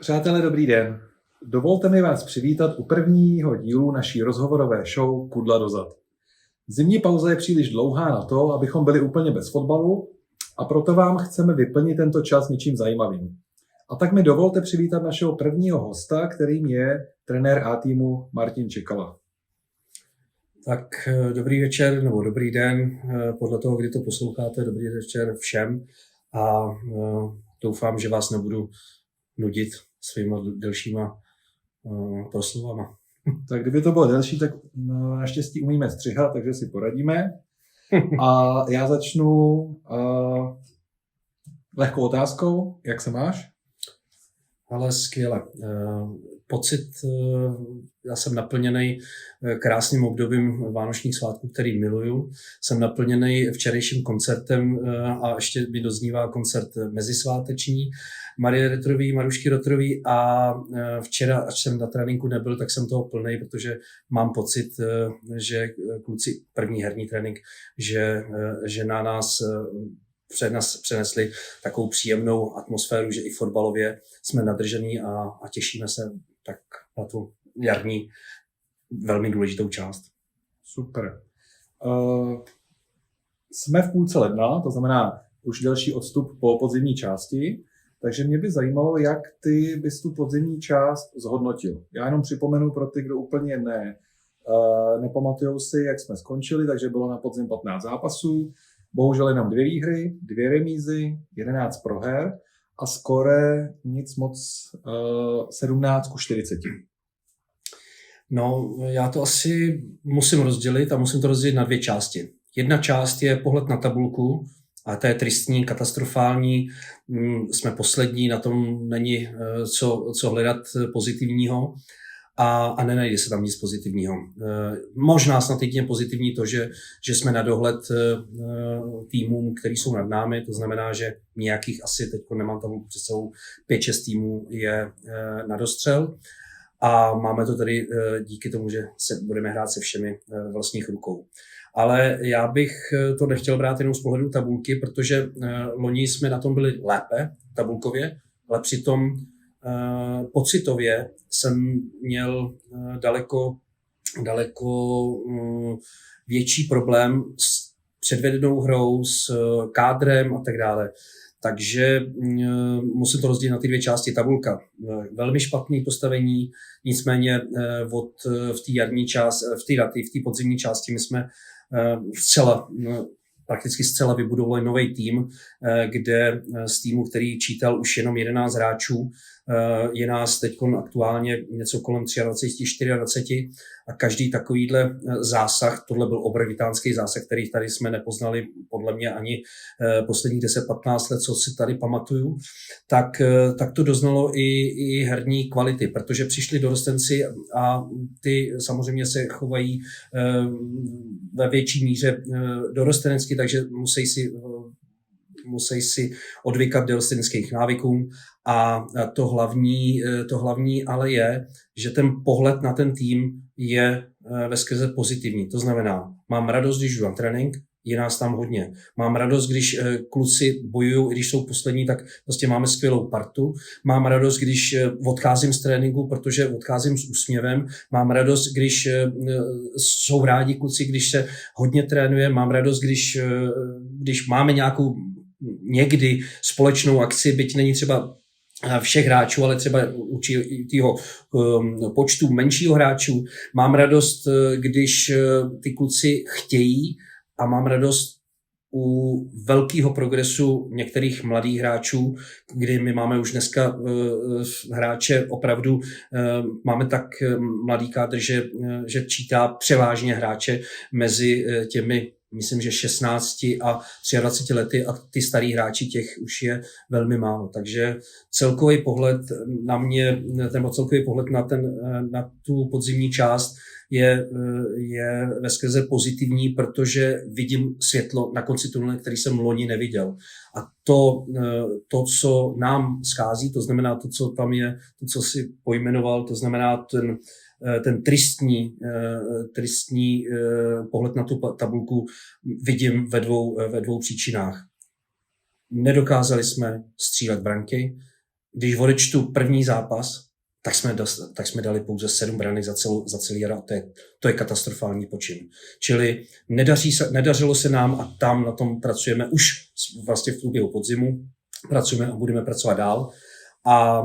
Přátelé, dobrý den. Dovolte mi vás přivítat u prvního dílu naší rozhovorové show Kudla do zad. Zimní pauza je příliš dlouhá na to, abychom byli úplně bez fotbalu, a proto vám chceme vyplnit tento čas něčím zajímavým. A tak mi dovolte přivítat našeho prvního hosta, kterým je trenér A týmu Martin Čekala. Tak dobrý večer nebo dobrý den, podle toho, kdy to posloucháte, dobrý večer všem a doufám, že vás nebudu nudit svýma delšíma proslovama. Tak kdyby to bylo delší, tak naštěstí umíme střihat, takže si poradíme. A já začnu lehkou otázkou. Jak se máš? Ale skvěle. Pocit, já jsem naplněný krásným obdobím vánočních svátků, který miluju. Jsem naplněný včerejším koncertem a ještě mi doznívá koncert mezisváteční Marušky Rotrový a včera, až jsem na tréninku nebyl, tak jsem toho plnej, protože mám pocit, že kluci první herní trénink, že na nás přenesli takovou příjemnou atmosféru, že i fotbalově jsme nadržení a těšíme se tak na tu jarní velmi důležitou část. Super. Jsme v půlce ledna, to znamená už delší odstup po podzimní části, takže mě by zajímalo, jak ty bys tu podzimní část zhodnotil. Já jenom připomenu pro ty, kdo úplně nepamatujou si, jak jsme skončili, takže bylo na podzim 15 zápasů, bohužel jenom 2 výhry, 2 remízy, 11 proher a skóre nic moc 17-40. No, já to asi musím rozdělit a musím to rozdělit na 2 části. Jedna část je pohled na tabulku a to je tristní, katastrofální. Jsme poslední, na tom není co hledat pozitivního. A nenajde se tam nic pozitivního. Možná snad jedině pozitivní to, že jsme na dohled týmům, který jsou nad námi, to znamená, že nějakých asi, teď nemám tam před sebou, 5-6 týmů je na dostřel a máme to tady díky tomu, že se budeme hrát se všemi vlastních rukou. Ale já bych to nechtěl brát jenom z pohledu tabulky, protože loni jsme na tom byli lépe tabulkově, ale přitom pocitově jsem měl daleko větší problém s předvedenou hrou, s kádrem a tak dále. Takže musím to rozdělit na ty 2 části. Tabulka. Velmi špatné postavení, nicméně v té jarní části, v té podzimní části my jsme prakticky zcela vybudovali nový tým, kde z týmu, který čítal už jenom 11 hráčů, je nás teď aktuálně něco kolem 23-24 a každý takovýhle zásah, tohle byl obrovitánský zásah, který tady jsme nepoznali podle mě ani posledních 10-15 let, co si tady pamatuju, tak to doznalo i herní kvality, protože přišli dorostenci a ty samozřejmě se chovají ve větší míře dorostenecky, takže musí si odvykat dorosteneckých návykům a to hlavní ale je, že ten pohled na ten tým je veskrze pozitivní. To znamená, mám radost, když jdu na trénink, je nás tam hodně. Mám radost, když kluci bojují, i když jsou poslední, tak prostě máme skvělou partu. Mám radost, když odcházím z tréninku, protože odcházím s úsměvem. Mám radost, když jsou rádi kluci, když se hodně trénuje. Mám radost, když máme nějakou někdy společnou akci, byť není třeba všech hráčů, ale třeba určitého počtu menšího hráčů. Mám radost, když ty kluci chtějí a mám radost u velkého progresu některých mladých hráčů, kdy my máme už dneska hráče opravdu, máme tak mladý kádr, že čítá převážně hráče mezi těmi, myslím, že 16 a 23 lety a ty starý hráči, těch už je velmi málo. Takže celkový pohled na mě, nebo celkový pohled na tu podzimní část je veskrze pozitivní, protože vidím světlo na konci tunelu, který jsem loni neviděl. A to, co nám schází, to znamená to, co tam je, to, co si pojmenoval, to znamená ten tristní pohled na tu tabulku vidím ve dvou příčinách. Nedokázali jsme střílet branky, když odečtu první zápas, tak jsme dali pouze 7 branek za celý rok. To je katastrofální počin. Čili nedařilo se nám a tam na tom pracujeme už vlastně v průběhu podzimu. Pracujeme a budeme pracovat dál. A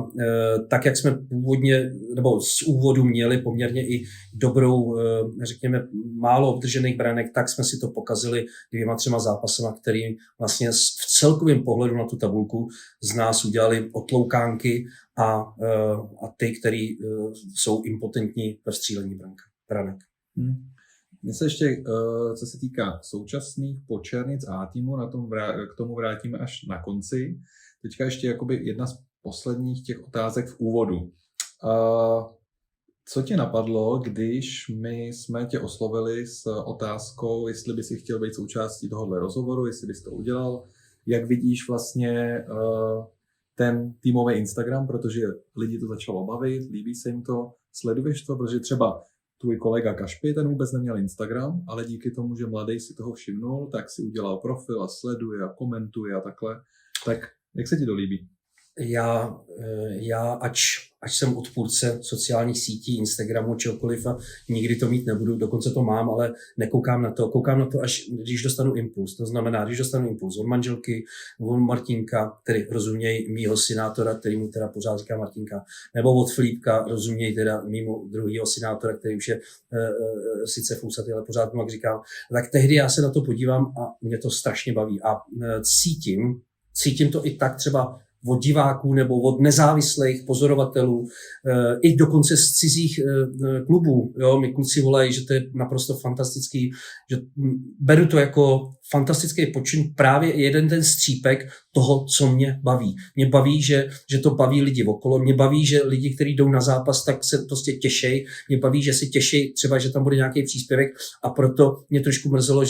tak, jak jsme původně, nebo z úvodu měli poměrně i dobrou, řekněme, málo obdržených branek, tak jsme si to pokazili 2-3 zápasama, který vlastně v celkovém pohledu na tu tabulku z nás udělali otloukánky a ty, který jsou impotentní ve střílení branek. Mně se ještě, co se týká současných Počernic A týmu, k tomu vrátíme až na konci. Teďka ještě jakoby jedna z posledních těch otázek v úvodu. Co tě napadlo, když my jsme tě oslovili s otázkou, jestli bys si chtěl být součástí tohohle rozhovoru, jestli bys to udělal, jak vidíš vlastně ten týmový Instagram, protože lidi to začalo bavit, líbí se jim to, sleduješ to, protože třeba tvůj kolega Kašpi, ten vůbec neměl Instagram, ale díky tomu, že mladý si toho všimnul, tak si udělal profil a sleduje a komentuje a takhle. Tak jak se ti to líbí? Já ač jsem odpůrce sociálních sítí, Instagramu, čehokoliv a nikdy to mít nebudu, dokonce to mám, ale nekoukám na to. Koukám na to, až když dostanu impuls. To znamená, když dostanu impuls od manželky, od Martinka, který rozuměj mýho synátora, který mu teda pořád říká Martinka, nebo od Filipka, rozuměj teda mýmu druhýho synátora, který už je sice fousatý, ale pořád mu jak říkám. Tak tehdy já se na to podívám a mě to strašně baví. A cítím to i tak třeba od diváků nebo od nezávislých pozorovatelů, i dokonce z cizích klubů. Jo, mi kluci volají, že to je naprosto fantastický, že beru to jako fantastický počin, právě jeden ten střípek toho, co mě baví. Mě baví, že to baví lidi okolo, mě baví, že lidi, kteří jdou na zápas, tak se prostě těšej, mě baví, že si těšej třeba, že tam bude nějaký příspěvek a proto mě trošku mrzelo,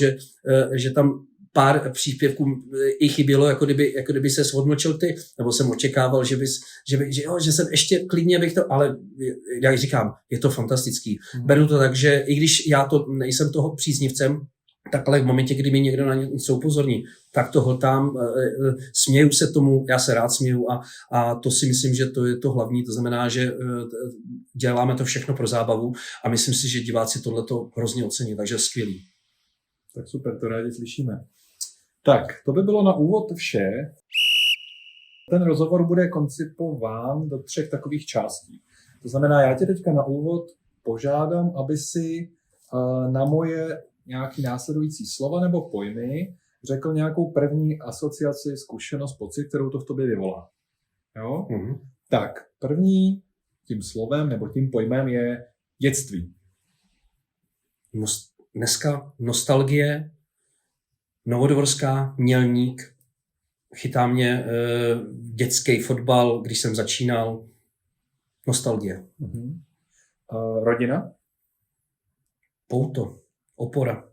že tam pár příspěvků i chybělo, jako kdyby se shodnočil ty, nebo jsem očekával, že jsem ještě klidně bych to, ale jak říkám, je to fantastický. Beru to tak, že i když já to nejsem toho příznivcem, tak ale v momentě, kdy mi někdo na něco upozorní, tak to hltám, směju se tomu, já se rád směju a to si myslím, že to je to hlavní, to znamená, že děláme to všechno pro zábavu a myslím si, že diváci tohleto hrozně ocení, takže skvělý. Tak super, to rádi slyšíme. Tak, to by bylo na úvod vše. Ten rozhovor bude koncipován do 3 takových částí. To znamená, já tě teďka na úvod požádám, aby si na moje nějaké následující slova nebo pojmy řekl nějakou první asociaci, zkušenost, pocit, kterou to v tobě vyvolá. Jo? Mm-hmm. Tak, první tím slovem nebo tím pojmem je dětství. Dneska nostalgie, Novodvorská, Mělník, chytá mě dětský fotbal, když jsem začínal. Nostalgie. Mm-hmm. Rodina? Pouto, opora.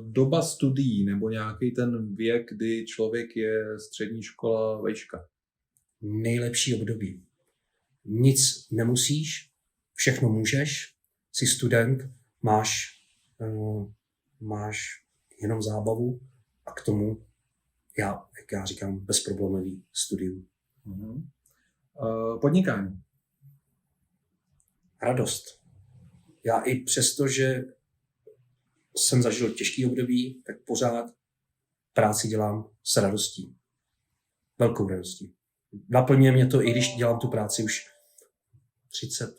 Doba studií nebo nějaký ten věk, kdy člověk je střední škola, vejška? Nejlepší období. Nic nemusíš, všechno můžeš, jsi student, máš jenom zábavu a k tomu jak já říkám, bezproblémový studium. Mm-hmm. Podnikání. Radost. Já i přesto, že jsem zažil těžký období, tak pořád práci dělám s radostí. Velkou radostí. Naplňuje mě to, i když dělám tu práci už 30,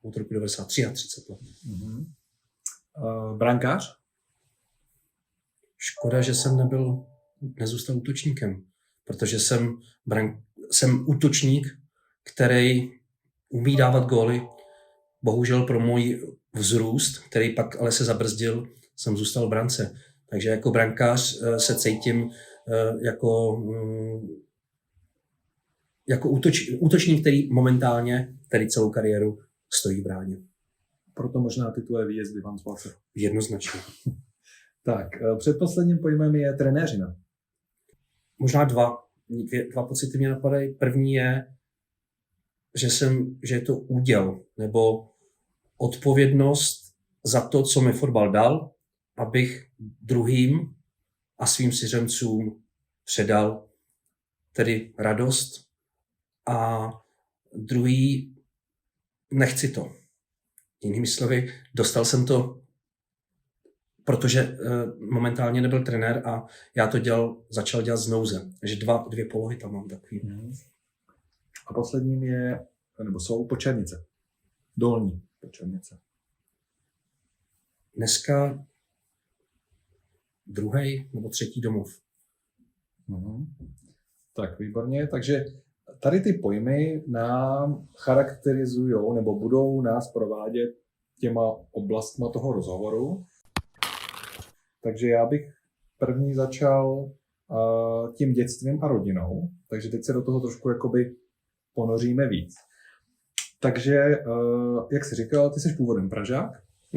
od roku 93 a 30 let. Mm-hmm. Brankář? Škoda, že jsem nezůstal útočníkem, protože jsem útočník, který umí dávat góly. Bohužel pro můj vzrůst, který pak ale se zabrzdil, jsem zůstal v brance. Takže jako brankář se cítím jako útočník, který celou kariéru stojí v bráně. Proto možná ty tvoje výjezdy v Hansvalce. Jednoznačně. Tak, předposledním pojmem je trenéřina. Možná dva pocity mě napadají. První je, že je to úděl, nebo odpovědnost za to, co mi fotbal dal, abych druhým a svým svěřencům předal tedy radost, a druhý nechci to. Jinými slovy, dostal jsem to, protože momentálně nebyl trenér a já to začal dělat z nouze. Takže dvě polohy tam mám takový. A posledním jsou Počernice. Dolní Počernice. Dneska druhý nebo třetí domov. Tak, výborně. Takže tady ty pojmy nám charakterizují nebo budou nás provádět těma oblastma toho rozhovoru. Takže já bych první začal tím dětstvím a rodinou. Takže teď se do toho trošku jakoby ponoříme víc. Takže, jak jsi říkal, ty jsi původem Pražák,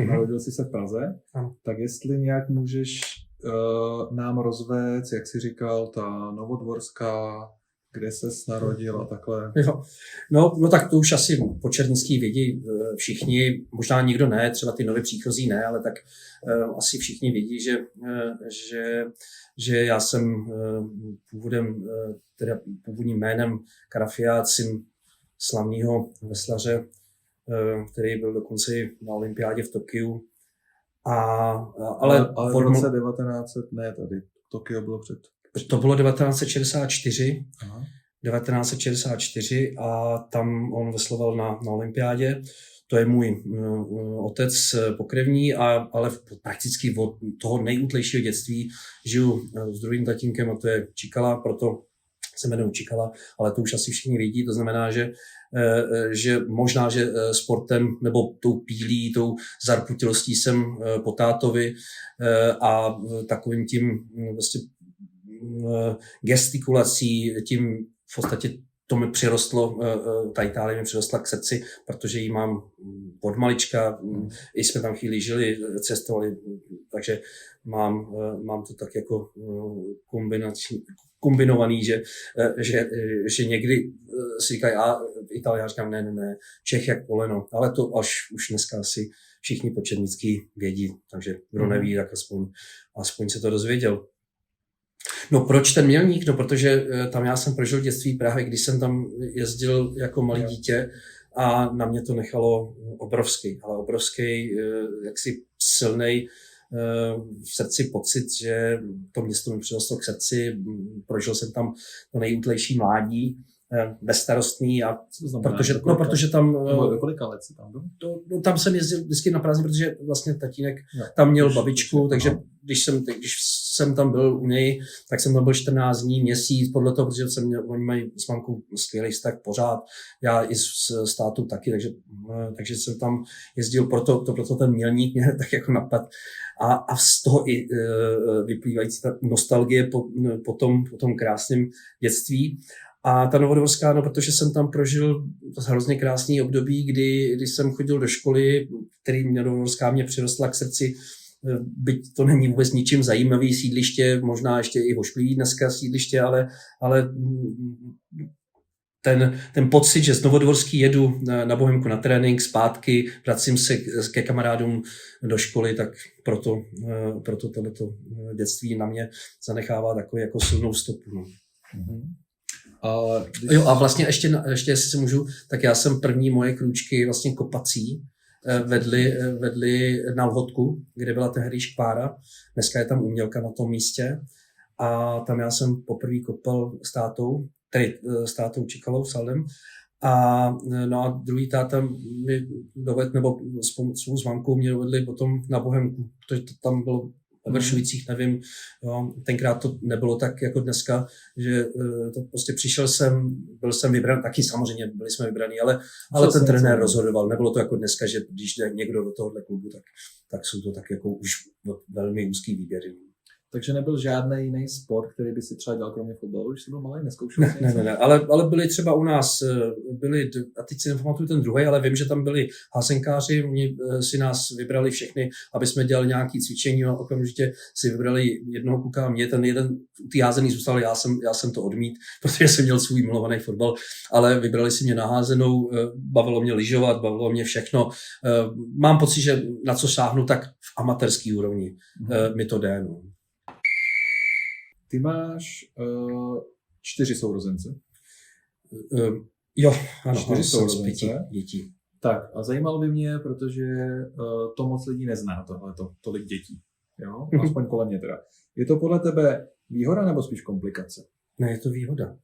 narodil jsi se v Praze, tak jestli nějak můžeš nám rozvést, jak jsi říkal, ta novodvorská, kde ses narodil a takhle. Jo. No tak to už asi počernický vědí všichni, možná nikdo ne, třeba ty nově příchozí ne, ale tak asi všichni vědí, že já jsem původním jménem Karafiát, syn slavného veslaře, který byl dokonce i na olympiádě v Tokiu. Ale v roce 1900 ne, tady Tokio bylo před. To bylo 1964. Aha. 1964 a tam on vesloval na olympiádě. To je můj otec pokrevní, ale prakticky od toho nejútlejšího dětství žiju s druhým tatínkem, a to je Čikala, proto se jmenuji Čikala, ale to už asi všichni vědí. To znamená, že možná, že sportem nebo tou pílí, tou zarputilostí jsem po tátovi a takovým tím vlastně gestikulací, tím v podstatě to mi přirostlo, ta Itálie mi přirostla k srdci, protože ji mám od malička, i jsme tam chvíli žili, cestovali, takže mám to tak jako kombinovaný, že někdy si říkají, Itálie, já říkám, ne, Čech jak poleno, ale to až už dneska asi všichni početnický vědí, takže kdo neví, tak aspoň se to dozvěděl. No proč ten Mělník? No protože tam já jsem prožil dětství právě, když jsem tam jezdil jako malý dítě a na mě to nechalo obrovský, jaksi silnej v srdci pocit, že to město mi přirostlo k srdci, prožil jsem tam to nejútlejší mládí, bezstarostný, a protože tam... Kolika let si tam byl? Tam jsem jezdil vždycky na prázdniny, protože vlastně tatínek tam měl babičku, takže když jsem tam byl u něj, tak jsem tam byl 14 dní, měsíc, podle toho, protože oni mají s mamkou skvělý vztah pořád, já i s tátou taky, takže jsem tam jezdil, proto ten Mělník mě tak jako napad. A z toho i vyplývající ta nostalgie po tom krásném dětství. A ta novodvorská, protože jsem tam prožil hrozně krásný období, kdy jsem chodil do školy, který novodvorská mě přirostla k srdci, byť to není vůbec ničím zajímavý sídliště, možná ještě i ošklivý dneska sídliště, ale ten pocit, že z Novodvorský jedu na Bohemku na trénink, zpátky, vracím se ke kamarádům do školy, tak proto tohleto dětství na mě zanechává takovou jako silnou stopu. No. A vlastně ještě jestli se můžu, tak já jsem první moje krůčky vlastně kopací vedli na Lhotku, kde byla tehdy škvára. Dneska je tam umělka na tom místě. A tam já jsem poprvé kopal s tátou Čikalou, Saldem. A druhý táta mi dovedl, nebo spolu s mamkou mě dovedli potom na Bohemku, protože to tam bylo ve Vršovicích, nevím, jo, tenkrát to nebylo tak jako dneska, že to prostě byl jsem vybraný, taky samozřejmě byli jsme vybraný, ale ten trenér rozhodoval, nebylo to jako dneska, že když jde někdo do tohohle klubu, tak jsou to tak jako už velmi úzký výběry. Takže nebyl žádný jiný sport, který by si třeba dělal kromě fotbalu, když jsi byl malý, neskoušel jsi? Ne, ale byli třeba u nás, a teď si nepamatuju ten druhý, ale vím, že tam byli házenkáři, oni si nás vybrali všechny, aby jsme dělali nějaké cvičení, a okamžitě si vybrali jednoho kluka, mě ten jeden, ty házený zůstal, já jsem to odmít, protože jsem měl svůj milovaný fotbal, ale vybrali si mě na házenou, bavilo mě lyžovat, bavilo mě všechno. Mám pocit, že na co sáhnu, tak v amatérský úrovni mi to jde. No. Ty máš 4 sourozence. Jo, ano, 4 jsem z 5 sourozence. dětí. Tak a zajímalo by mě, protože to moc lidí nezná, tolik dětí. Jo? Aspoň kolem mě teda. Je to podle tebe výhoda nebo spíš komplikace? Ne, je to výhoda.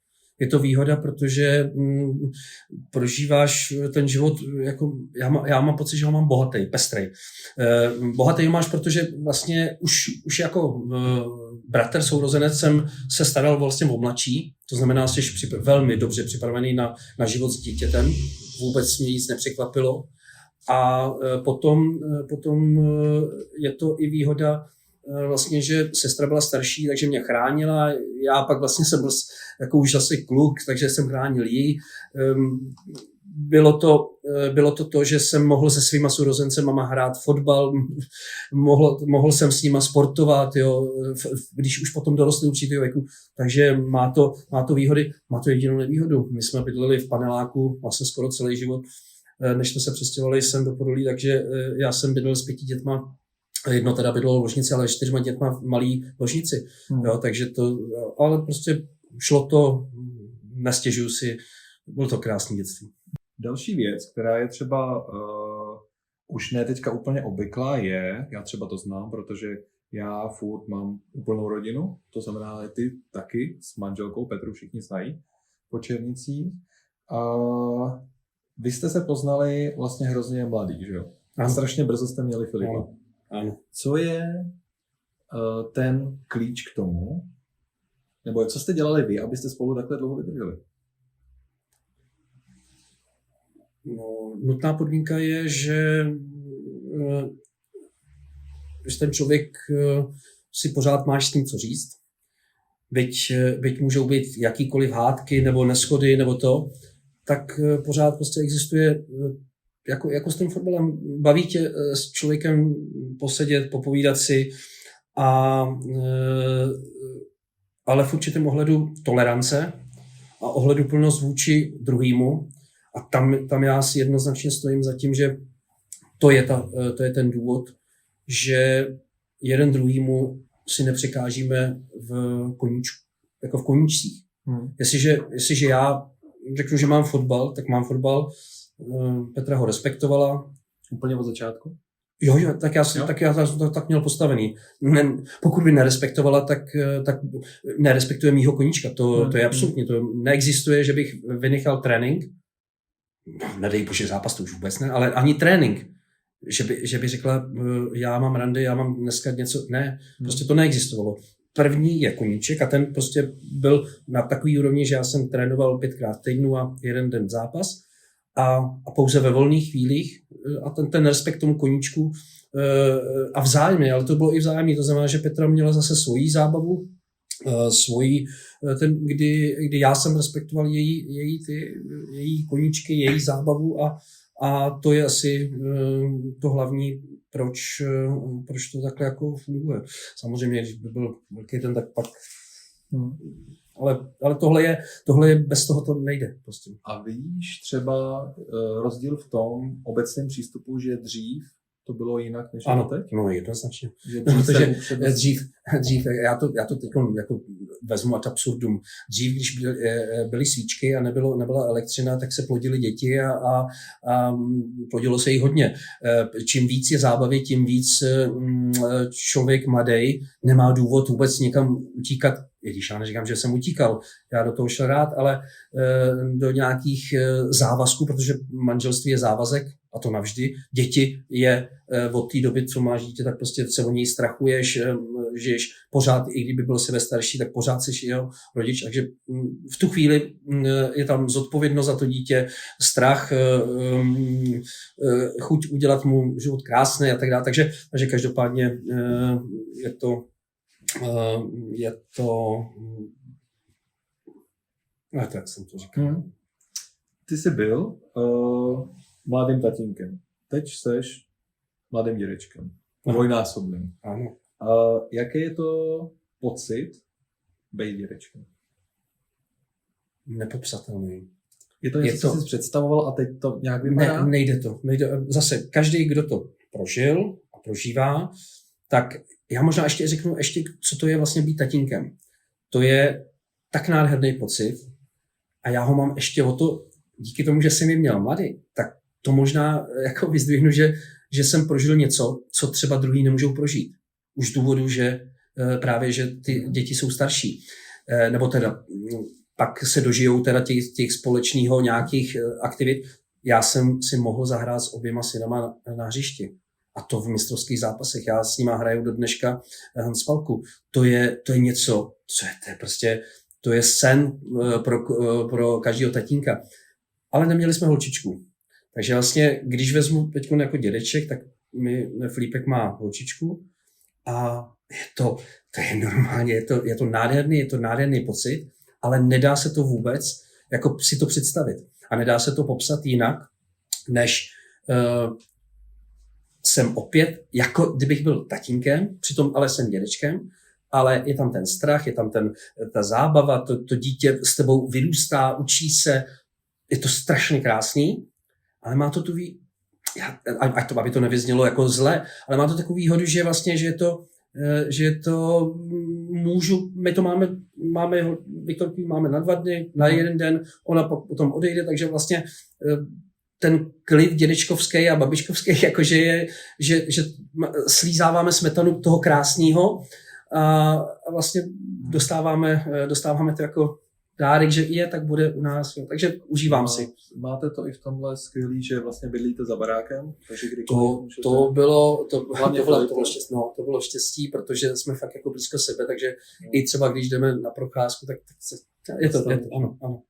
Je to výhoda, protože prožíváš ten život, jako já mám pocit, že ho mám bohatý, pestrej. Bohatý ho máš, protože vlastně už jako bratr, sourozenec jsem se staral vlastně o mladší, to znamená, jsi velmi dobře připravený na život s dítětem, vůbec mě nic nepřekvapilo. A potom je to i výhoda, vlastně, že sestra byla starší, takže mě chránila. Já pak vlastně jsem byl jako už zase kluk, takže jsem chránil jí. Bylo to, že jsem mohl se svýma sourozencema hrát fotbal, mohl jsem s nima sportovat, jo, když už potom dorostli určitého věku. Takže má to výhody, má to jedinou nevýhodu. My jsme bydleli v paneláku vlastně skoro celý život, než jsme se přestěhovali sem do Podolí, takže já jsem bydlel s 5 dětma. Jedno teda bydlelo v ložnici, ale 4 dětma v malý ložnici. Jo, takže ale prostě šlo to, nestěžuju si, bylo to krásné dětství. Další věc, která je třeba už ne teďka úplně obvyklá, já třeba to znám, protože já furt mám úplnou rodinu, to znamená, že ty taky s manželkou Petru všichni znají po Černicích. Vy jste se poznali vlastně hrozně mladý, že jo? A strašně brzo jste měli Filipa. Ano. Co je ten klíč k tomu, nebo co jste dělali vy, abyste spolu takhle dlouho vydrželi? No, nutná podmínka je, že ten člověk si pořád máš s tím co říct. Byť můžou být jakýkoliv hádky nebo neshody nebo to, tak pořád prostě existuje jako s tím fotbalem. Baví tě s člověkem posedět, popovídat si, ale v určitém ohledu tolerance a ohleduplnost vůči druhému. A tam já si jednoznačně stojím za tím, že to je ten důvod, že jeden druhýmu si nepřekážíme jako v koníčcích. Jestliže já řeknu, že mám fotbal, tak mám fotbal. Petra ho respektovala. Úplně od začátku? Jo, tak já to tak měl postavený. Pokud by nerespektovala, tak nerespektuje mýho koníčka. To je absolutně, to neexistuje, že bych vynechal trénink. Nedej bože zápas, to už vůbec ne, ale ani trénink. Že by řekla, já mám randy, já mám dneska něco, ne, prostě to neexistovalo. První je koníček a ten prostě byl na takový úrovni, že já jsem trénoval 5krát v týdnu a 1 den zápas a pouze ve volných chvílích a ten respekt tomu koníčku a vzájemně, ale to bylo i vzájemně, to znamená, že Petra měla zase svoji zábavu, kdy já jsem respektoval její koníčky, její zábavu a to je asi to hlavní, proč to takhle jako funguje. Samozřejmě, když by byl velký ten, tak pak... Ale tohle je, bez toho to nejde. Prostě. A víš třeba rozdíl v tom obecném přístupu, že dřív to bylo jinak než teď? No jednoznačně. Protože dřív já to teď jako vezmu ad absurdum. Dřív, když byly svíčky a nebyla elektřina, tak se plodily děti a plodilo se jich hodně. Čím víc je zábavy, tím víc člověk mladý nemá důvod vůbec někam utíkat. I když já neříkám, že jsem utíkal, já do toho šel rád, ale do nějakých závazků, protože manželství je závazek, a to navždy. Děti je od té doby, co máš dítě, tak prostě se o něj strachuješ, žiješ pořád, i kdyby byl sebe starší, tak pořád jsi jeho rodič. Takže v tu chvíli je tam zodpovědnost za to dítě, strach, chuť udělat mu život krásný a tak dále. Takže každopádně je to tak jsem to říkal. Ty jsi byl mladým tatínkem. Teď seš mladým dědečkem. Dvojnásobným. Ano. Jaký je to pocit být dědečkem? Nepopsatelný. Je to něco, co jsi představoval a teď to nějak vypadá? Nejde to. Zase, každý, kdo to prožil a prožívá, tak já možná ještě řeknu, co to je vlastně být tatínkem. To je tak nádherný pocit a já ho mám ještě o to, díky tomu, že jsem je měl mladý, tak to možná jako vyzdvihnu, že jsem prožil něco, co třeba druhý nemůžou prožít. Už z důvodu, že právě, že ty děti jsou starší. Nebo teda pak se dožijou teda těch společného nějakých aktivit. Já jsem si mohl zahrát s oběma synama na hřišti. A to v mistrovských zápasech. Já s nima hraju do dneška handspalku. To je něco, to je sen pro každého tatínka. Ale neměli jsme holčičku. Takže vlastně, když vezmu teď jako dědeček, tak Filipek má holčičku a to je normálně, je to nádherný pocit, ale nedá se to vůbec jako si to představit. A nedá se to popsat jinak, než jsem opět, jako kdybych byl tatínkem, přitom ale jsem dědečkem, ale je tam ten strach, je tam ta zábava, to dítě s tebou vyrůstá, učí se, je to strašně krásný, ale má to aby to nevyznělo jako zle, ale má to takovou výhodu, že vlastně, že to můžu, my to máme Viktorku máme na 2 dny, na 1 den, ona potom odejde, takže vlastně ten klid dědečkovský a babičkovský, jakože je, že slízáváme smetanu toho krásného a vlastně dostáváme to jako dárek, že tak bude u nás. Jo. Takže užívám si. Máte to i v tomhle skvělý, že vlastně bydlíte za barákem? Takže to bylo štěstí, protože jsme fakt jako blízko sebe, takže i třeba když jdeme na procházku, tak je to ano.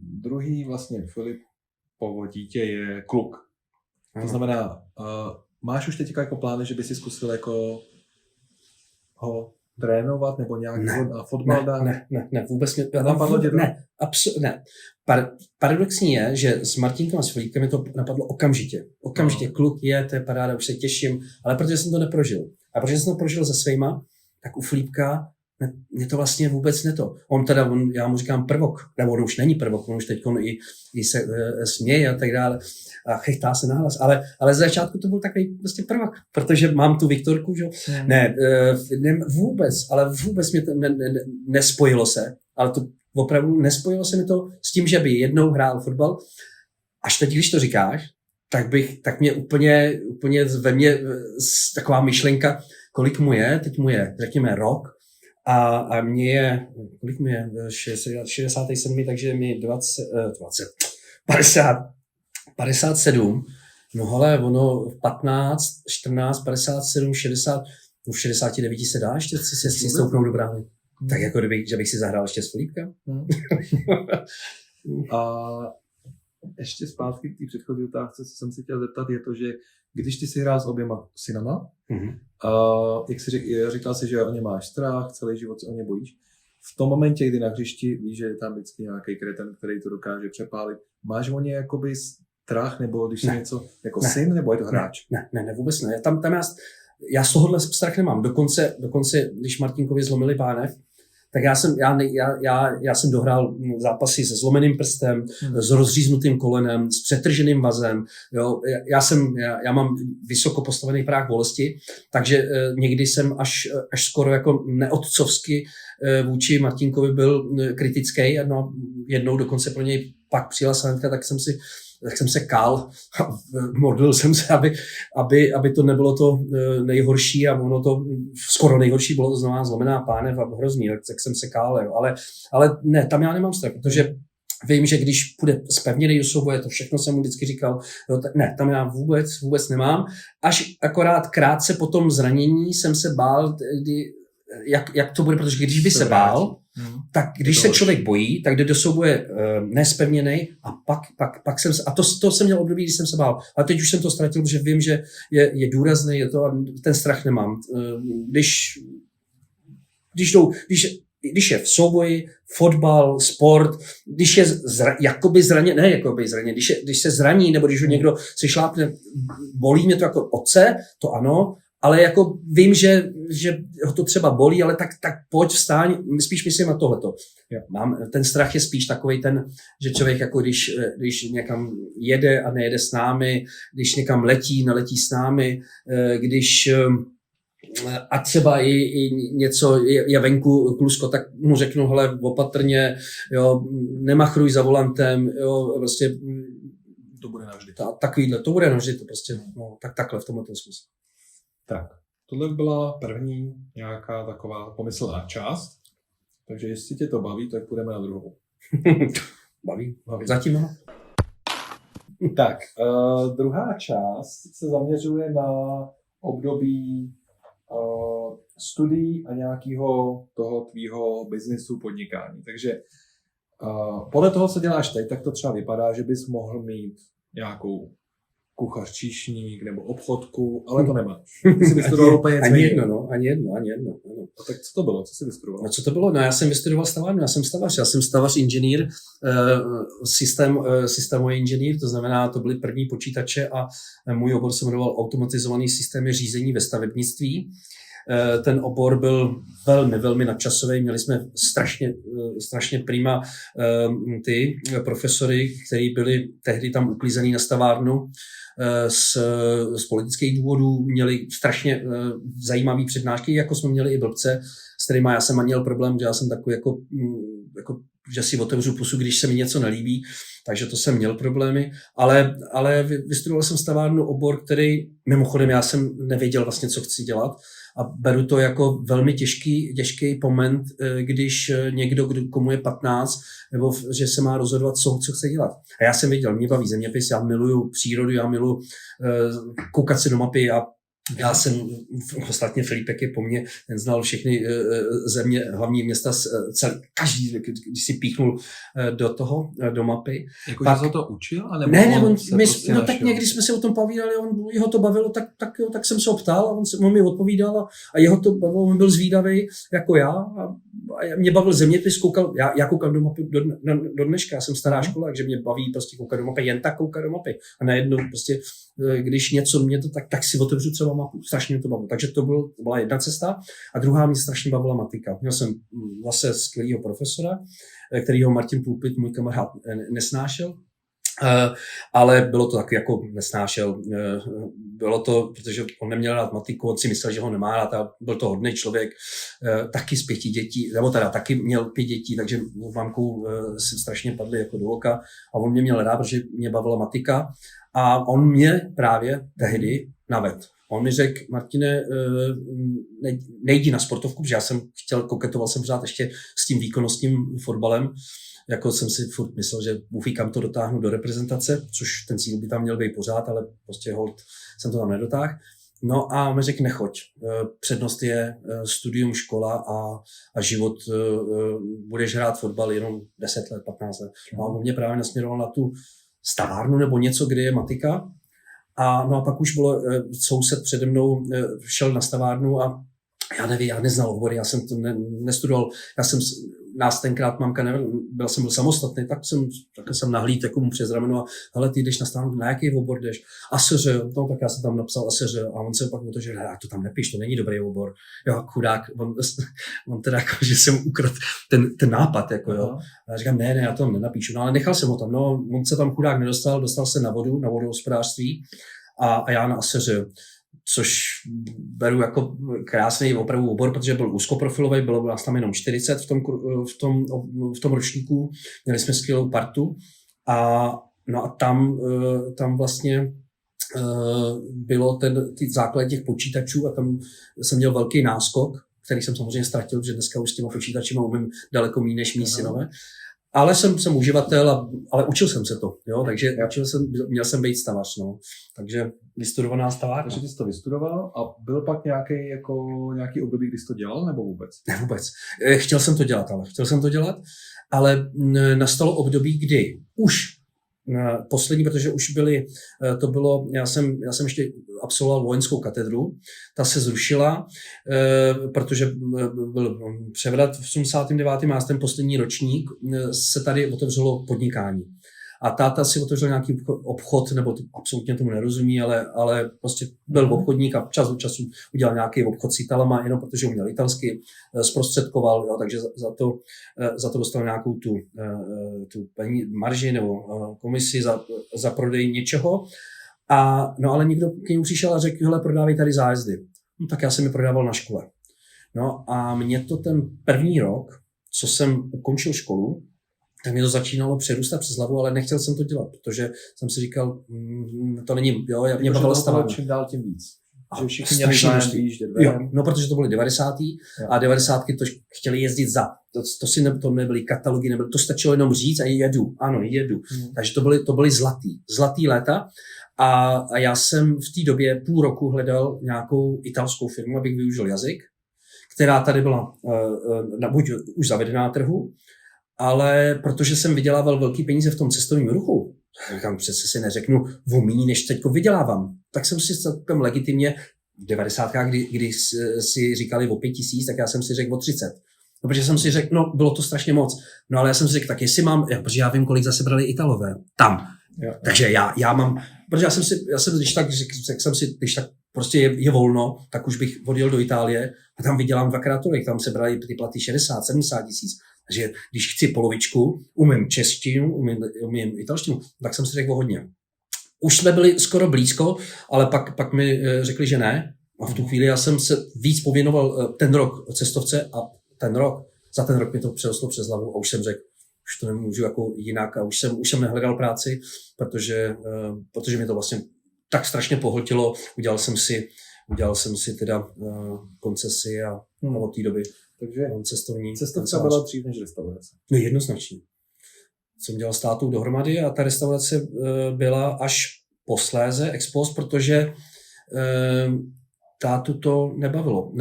Druhý vlastně Filipovo dítě je kluk. To znamená, máš už teď jako plány, že by si zkusil jako ho trénovat nebo nějak na fotbal dát? Ne, vůbec mě napadlo tě to? Ne. Paradoxní je, že s Martinkem a s Filipkem mi to napadlo okamžitě. Kluk to je paráda, už se těším, ale protože jsem to neprožil. A protože jsem to prožil se svýma, tak u Filipka mě to vlastně vůbec neto. Já mu říkám prvok, nebo on už není prvok, on už teď i se směje a tak dále a chechtá se nahlas, ale z začátku to byl takový prostě prvok, protože mám tu Viktorku, že? Ne, vůbec mě to nespojilo se, ale to opravdu nespojilo se mi to s tím, že by jednou hrál fotbal. Až teď, když to říkáš, tak mě úplně ve mně taková myšlenka, kolik mu je, teď mu je, řekněme, rok, a mě je, kolik mi je, 67, takže mi 57. No hele, ono 15, 14, 57, 60, v 69 se dá ještě si stoupnout do brány. Tak jako že bych si zahrál ještě s Filipkem. A ještě zpátky k té předchozí otázce, co jsem si chtěl zeptat, je to, že když ty si hrál s oběma synama, jak jsi říkal si, že o ně máš strach, celý život se o ně bojíš. V tom momentě, kdy na hřišti víš, že je tam vždycky nějaký kreten, který to dokáže přepálit, máš o ně jakoby strach, nebo když je něco jako syn, nebo je to hráč? Ne, vůbec ne. Já z tohohle strach nemám. Dokonce, když Martinkovi zlomili pánev, tak já jsem dohrál zápasy se zlomeným prstem, s rozříznutým kolenem, s přetrženým vazem. Jo. Já mám vysoko postavený práh bolesti, takže někdy jsem až skoro jako neotcovsky vůči Martinkovi byl kritický. No, jednou dokonce pro něj pak přijela sanitka, tak jsem se kál a modlil jsem se, aby to nebylo to nejhorší a ono to skoro nejhorší bylo to znamená zlomená pánev a hrozný, tak jsem se kál, jo. Ale ne, tam já nemám strach, protože vím, že když půjde zpevněný do souboje, to všechno jsem mu vždycky říkal, jo, ne, tam já vůbec nemám, až akorát krátce po tom zranění jsem se bál, jak to bude, protože když by se bál, tak když se člověk bojí, tak jde do souboje nespevněnej a pak jsem se, a to jsem měl období, když jsem se bál. A teď už jsem to ztratil, protože vím, že je důrazný, je to a ten strach nemám. Když je v souboji, fotbal, sport, když je jakoby zraněn, když se zraní, nebo když ho někdo si šlápne, bolí mě to jako otce, to ano, ale jako vím, že ho to třeba bolí, ale tak pojď vstáň, spíš myslím na tohleto. Ten strach je spíš takovej ten, že člověk jako když někam jede a nejede s námi, když někam letí, neletí s námi, když a třeba i něco je venku klusko, tak mu řeknu, hele, opatrně, jo, nemachruj za volantem, jo, prostě To bude navždy. Takovýhle, to bude navždy, to prostě, no, takhle v tomhle smyslu. Tak, tohle byla první nějaká taková pomyslná část, takže jestli tě to baví, tak půjdeme na druhou. Baví. Zatím ano. Tak, druhá část se zaměřuje na období studií a nějakého toho tvýho biznesu, podnikání. Takže podle toho, co děláš teď, tak to třeba vypadá, že bys mohl mít nějakou kuchař, číšník nebo obchodku, ale to nemáš. Ty jsi vystudoval úplně něco jiného. Ani jedno. A tak co to bylo? Co jsi vystudoval? No co to bylo? No já jsem vystudoval stavárnu, já jsem stavař inženýr, systémový inženýr, to znamená, to byly první počítače a můj obor se jmenoval automatizovaný systémy řízení ve stavebnictví. Ten obor byl velmi nadčasový, měli jsme strašně prima ty profesory, kteří byli tehdy tam uklízený na stavárnu z politických důvodů, měli strašně zajímavé přednášky, jako jsme měli i blbce, s kterýma já jsem měl problém, že já jsem takový jako že si otevřu pusu, když se mi něco nelíbí, takže to jsem měl problémy, ale vystudoval jsem stavárnu obor, který mimochodem já jsem nevěděl vlastně, co chci dělat a beru to jako velmi těžký moment, když někdo, komu je 15, nebo že se má rozhodovat, co chce dělat. A já jsem věděl, mě baví zeměpis, já miluju přírodu, já miluju koukat si do mapy a já jsem, ostatně Filipek je po mně, ten znal všechny země, hlavní města, každý, když si píchnul do mapy. Jakože se to učil? Tak někdy jsme se o tom povídali, jeho to bavilo, tak jsem se ho ptal a on mi odpovídal a jeho to bavilo, on byl zvídavý jako já a mě bavil zeměpis, já koukám do mapy do dneška, já jsem stará škola, takže mě baví prostě koukat do mapy, jen tak koukat do mapy a najednou prostě, když něco mě to tak si otevřu třeba mapu, strašně mě to bavilo. Takže to byla jedna cesta a druhá mě strašně bavila matika. Měl jsem zase skvělýho profesora, kterýho Martin Pulpit, můj kamarád, nesnášel, ale bylo to tak jako nesnášel. Bylo to, protože on neměl rád matiku, on si myslel, že ho nemá rád a byl to hodný člověk, taky z 5 dětí, nebo teda taky měl 5 dětí, takže mamkou si strašně padly jako do oka a on mě měl rád, protože mě bavila matika a on mě právě tehdy navedl. On mi řekl, Martine, nejdi na sportovku, protože já jsem koketoval jsem pořád ještě s tím výkonnostním fotbalem, jako jsem si furt myslel, že kam to dotáhnu do reprezentace, což ten cíl by tam měl být pořád, ale prostě hold jsem to tam nedotáhl. No a mi řekl, nechoď. Přednost je studium, škola a život. Budeš hrát fotbal jenom 10 let, 15 let. No a on mě právě nasměroval na tu stavárnu nebo něco, kde je matika. No a pak už bylo, soused přede mnou šel na stavárnu a já nevím, já neznal obory, já jsem to nestudoval, nás tenkrát mamka nevěděla, byl samostatný, tak jsem nahlíd jako mu přes rameno a hele, ty jdeš na stavárnu, na jaký obor jdeš? ASŘ, no tak já jsem tam napsal ASŘ a on se pak o to, že to tam nepíš, to není dobrý obor. Jo, chudák, on teda jako, že jsem ukradl ten nápad, jako jo. A já říkám, ne, já to tam nenapíšu, no ale nechal jsem ho tam, no, on se tam chudák dostal se na vodohospodářství a já na ASŘ, což beru jako krásný opravdu obor, protože byl úzkoprofilový, bylo nás tam jenom 40 v tom ročníku, měli jsme skvělou partu a tam vlastně bylo ty základ těch počítačů a tam jsem měl velký náskok, který jsem samozřejmě ztratil, protože dneska už s těma počítačima umím daleko méně než mý synové. Ale jsem uživatel, ale učil jsem se to, jo, takže měl jsem být stavař, no. Takže vystudovaná stavárna. Takže ty jsi to vystudoval a byl pak nějaký období, kdy jsi to dělal, nebo vůbec? Ne, vůbec. Chtěl jsem to dělat, ale nastalo období, kdy už poslední, protože už já jsem ještě absolvoval vojenskou katedru, ta se zrušila, protože byl převrat v 89. a ten poslední ročník se tady otevřelo podnikání. A táta si otevřel nějaký obchod, nebo absolutně tomu nerozumí, ale prostě byl obchodník a čas od času udělal nějaký obchod s Italama, jenom protože uměl italsky, zprostředkoval, jo, takže za to dostal nějakou tu marži nebo komisi za prodej něčeho. No ale někdo k němu přišel a řekl, hele, prodávej tady zájezdy. No, tak já jsem je prodával na škole. No a mě to ten první rok, co jsem ukončil školu, tak mě to začínalo přerůstat přes hlavu, ale nechtěl jsem to dělat, protože jsem si říkal, to není, jo, mě bavilo stavání. Čím dál tím víc. Že všichni Strašně měli zájem množství. výjíždět Jo, ven. no protože to byly 90. a 90. to chtěli jezdit za. To nebyly katalogy, to stačilo jenom říct a jedu. Ano, jedu. Takže to byly zlatý léta. A já jsem v té době půl roku hledal nějakou italskou firmu, abych využil jazyk, která tady byla buď už zavedená na trhu, ale protože jsem vydělával velký peníze v tom cestovním ruchu, říkám, přece si neřeknu o míň, než teďko vydělávám. Tak jsem si celkem legitimně v 90. kdy si říkali o 5 000, tak já jsem si řekl o 30. No, protože jsem si řekl, no bylo to strašně moc. No ale já jsem si řekl, tak jestli mám, protože já vím, kolik zase brali Italové tam. Jo. Takže já mám, protože já jsem když tak prostě je volno, tak už bych odjel do Itálie a tam vydělám dvakrát tolik, tam se brali ty platy 60-70 tisíc. Takže když chci polovičku, umím češtinu, umím italštinu, tak jsem si řekl o hodně. Už jsme byli skoro blízko, ale pak mi řekli, že ne. A v tu chvíli já jsem se víc pověnoval ten rok cestovce a za ten rok mi to přerostlo přes hlavu a už jsem řekl, už to nemůžu jako jinak a už jsem nehledal práci, protože mě to vlastně tak strašně pohltilo. Udělal jsem si teda koncesi a od té doby Takže cestovní. cestovka byla dřív než restaurace. No jednoznačně. Jsem dělal s tátou dohromady a ta restaurace byla až posléze ex post, protože tátu to nebavilo.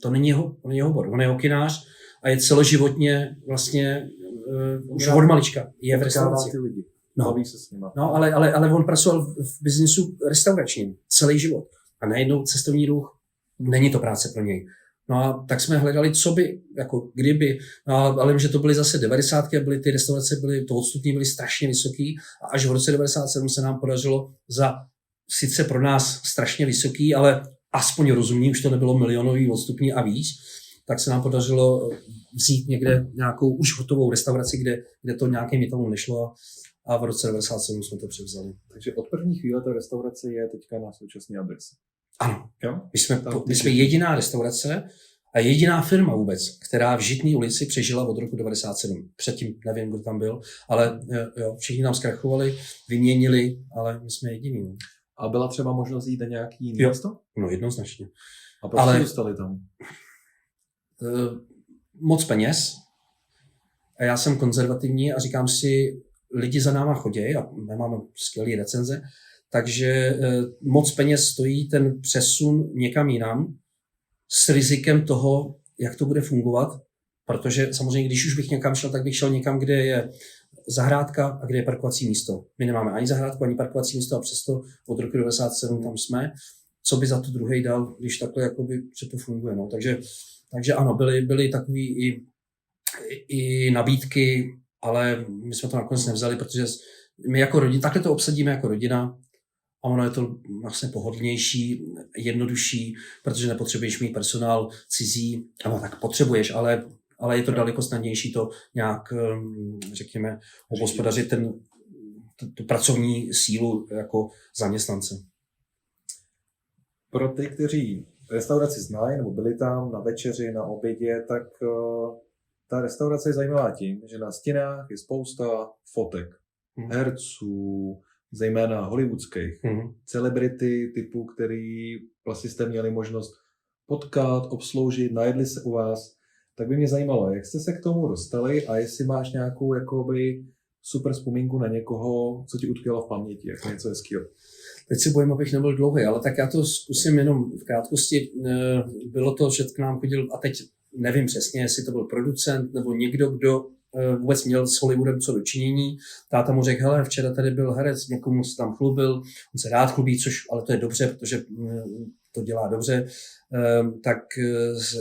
To není jeho obor. On je hokinář a je celoživotně vlastně už od malička. Je v restauraci. Ty lidi. No. Baví se s nima. No, ale on pracoval v biznisu restauračním celý život. A najednou cestovní ruch, není to práce pro něj. No a tak jsme hledali, co by, jako kdyby, no, ale vím, že to byly zase 90. a byly ty restaurace, to odstupní byly strašně vysoký a až v roce 97 se nám podařilo za sice pro nás strašně vysoký, ale aspoň rozumný, už to nebylo milionový odstupní a víc, tak se nám podařilo vzít někde nějakou už hotovou restauraci, kde to nějakým Italům nešlo a v roce 97 jsme to převzali. Takže od první chvíle ta restaurace je teďka na současné adrese. Ano. Jo? My jsme jediná restaurace a jediná firma vůbec, která v Žitné ulici přežila od roku 97. Předtím nevím, kdo tam byl, ale jo, všichni nám zkrachovali, vyměnili, ale my jsme jediní. A byla třeba možnost jít na nějaký jiný místo? No jednoznačně. A proč jste dostali tam? Moc peněz. A já jsem konzervativní a říkám si, lidi za náma chodí a my máme skvělé recenze, takže moc peněz stojí ten přesun někam jinam s rizikem toho, jak to bude fungovat, protože samozřejmě, když už bych někam šel, tak bych šel někam, kde je zahrádka a kde je parkovací místo. My nemáme ani zahrádku, ani parkovací místo a přesto od roku 1997 tam jsme. Co by za to druhý dal, když takhle jakoby, že to funguje. No. Takže ano, byly takový i nabídky, ale my jsme to nakonec nevzali, protože my jako rodina, takhle to obsadíme jako rodina a ono je to vlastně pohodlnější, jednodušší, protože nepotřebuješ mít personál cizí, no tak potřebuješ, ale je to daleko snadnější to nějak, řekněme, obhospodařit tu pracovní sílu jako zaměstnance. Pro ty, kteří restauraci znají nebo byli tam na večeři, na obědě, tak ta restaurace je zajímavá tím, že na stěnách je spousta fotek, herců, zejména hollywoodských, celebrity typu, který vlastně jste měli možnost potkat, obsloužit, najedli se u vás. Tak by mě zajímalo, jak jste se k tomu dostali a jestli máš nějakou jakoby super vzpomínku na někoho, co ti utkvělo v paměti, jako něco hezkýho. Teď si bojím, abych nebyl dlouhý, ale tak já to zkusím jenom v krátkosti. Bylo to, že k nám chodil, a teď nevím přesně, jestli to byl producent nebo někdo, kdo vůbec měl s Hollywoodem co dočinění. Táta mu řekl, hele, včera tady byl herec, někomu se tam chlubil, on se rád chlubí, ale to je dobře, protože to dělá dobře, tak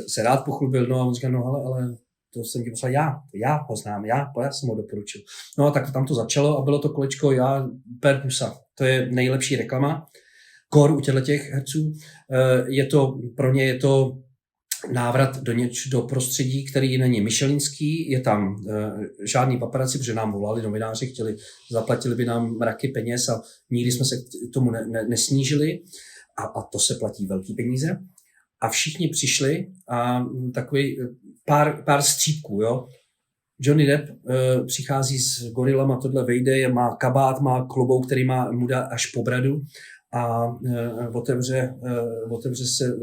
se rád pochlubil, no a on říkal, no ale to jsem ti poslal já ho znám, já jsem ho doporučil. No a tak tam to začalo a bylo to kolečko já per pusa. To je nejlepší reklama. Kor u těch herců. Pro ně je to návrat do prostředí, který není michelinský, je tam žádný paparazzi, protože nám volali novináři, zaplatili by nám mraky peněz a nikdy jsme se k tomu nesnížili. a to se platí velký peníze. A všichni přišli a takový pár střípků, jo. Johnny Depp přichází s gorilama, tohle vejde, má kabát, má klobouk, který mu dá až po bradu a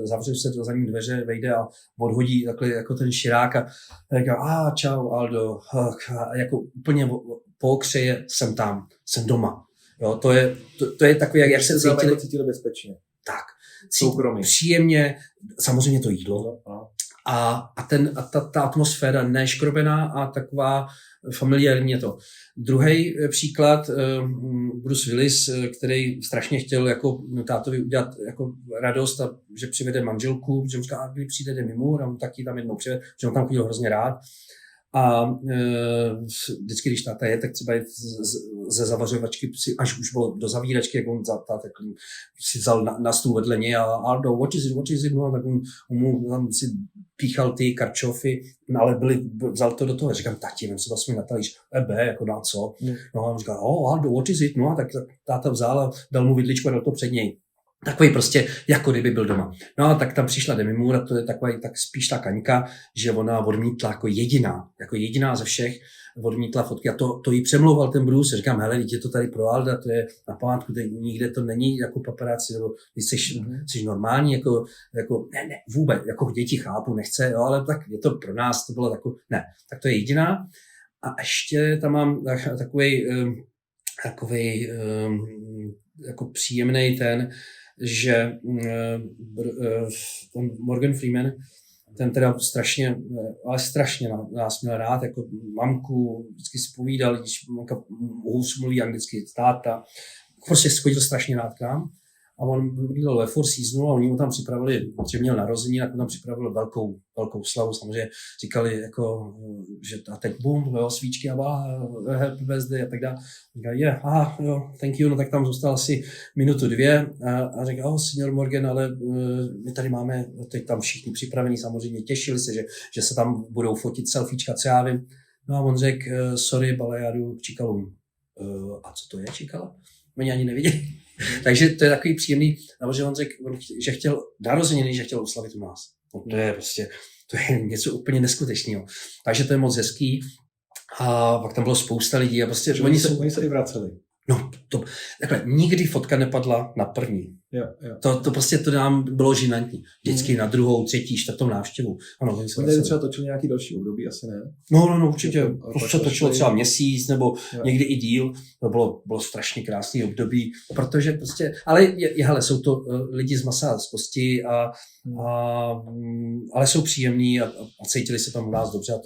zavře se za ním dveře, vejde a odhodí takhle jako ten širák a říká, čau Aldo, a jako úplně pookřeje, jsem tam, jsem doma. Jo, to je takový, jak se cítili bezpečně. Tak. Soukromí. Příjemně, samozřejmě to jídlo. A ta atmosféra neškrobená a taková familiárně to. Druhý příklad, Bruce Willis, který strašně chtěl jako tátovi udělat jako radost, a že přivede manželku, že mu říká, kdy přijde Demi Moore, a on taky tam jednou přivede, že on tam chodil hrozně rád. A vždycky, když táta je, tak třeba je ze zavařovačky, až už bylo do zavíračky, jak on si vzal na stůl vedle něj a Aldo, what is it, no, tak on mu tam si píchal ty karčofy, no, ale vzal to do toho, a říkám, tati, vem se to aspoň na talíř, jako na co? No a on říkal, Aldo, what is it, no, a tak táta vzal a dal mu vidličku a dal to před něj. Takový prostě, jako kdyby byl doma. No a tak tam přišla Demi Moore a to je takový, tak spíš ta kaňka, že ona odmítla jako jediná ze všech, odmítla fotky a to jí přemlouval ten Bruce. Říkám, hele, je to tady pro Alda, to je na památku, nikde to není jako paparáci, nebo když jsi normální, jako ne, vůbec, jako děti chápu, nechce, jo, ale tak je to pro nás, to bylo tak to je jediná. A ještě tam mám takový jako příjemný že Morgan Freeman, ten teda strašně nás měl rád, jako mamku, vždycky si povídal, když mamka hůř mluví anglicky, táta, prostě chodil strašně rád k nám. A on byl ve Four Seasonu a oni mu tam připravili, že měl narození, tak mu tam připravili velkou slavu. Samozřejmě říkali, jako, že a teď bum, jo, svíčky a happy birthday a tak dále. Říkali, jo, thank you, no tak tam zůstal asi minutu, dvě a říkal, senior Morgan, ale my tady máme, teď tam všichni připravení, samozřejmě těšili se, že se tam budou fotit selfiečka, co já vím. No a on řekl, sorry, ale já jdu k Čikalům. A co to je Čikala? Oni ani neviděli. Takže to je takový příjemný, že on řekl, že chtěl narozeniny, že chtěl oslavit u nás. No, to je něco úplně neskutečného. Takže to je moc hezký. A pak tam bylo spousta lidí a prostě oni se i vraceli. No, takhle, nikdy fotka nepadla na první. Jo. To prostě to nám bylo žinantní. Vždycky na druhou, třetí, čtvrtou návštěvu. Ano, oni třeba točili nějaký další období, asi ne? No, určitě. To točilo třeba měsíc, nebo někdy i díl. To bylo strašně krásný období, protože prostě, ale hele, jsou to lidi z masa, z kosti, ale jsou příjemní a cítili se tam u nás dobře a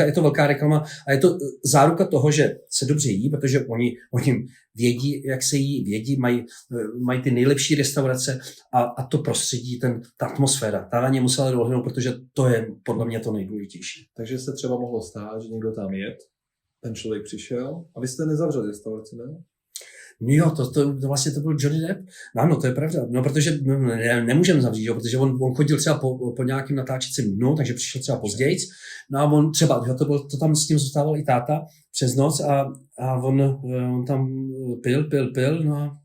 je to velká reklama a je to záruka toho, že se dobře jí, protože oni vědí, jak se jí, mají ty nejlepší restaurace a to prostředí, ta atmosféra, ta na ně musela dohlídnout, protože to je podle mě to nejdůležitější. Takže se třeba mohlo stát, že někdo tam jet, ten člověk přišel a vy jste nezavřeli restauraci, ne? Jo, to vlastně to byl Johnny Depp. No, to je pravda. No, protože nemůžeme zavřít, jo, protože on chodil třeba po nějakým natáčecím dnu, takže přišel třeba později. No a on třeba, to tam s tím zůstával i táta přes noc a on tam pil, no a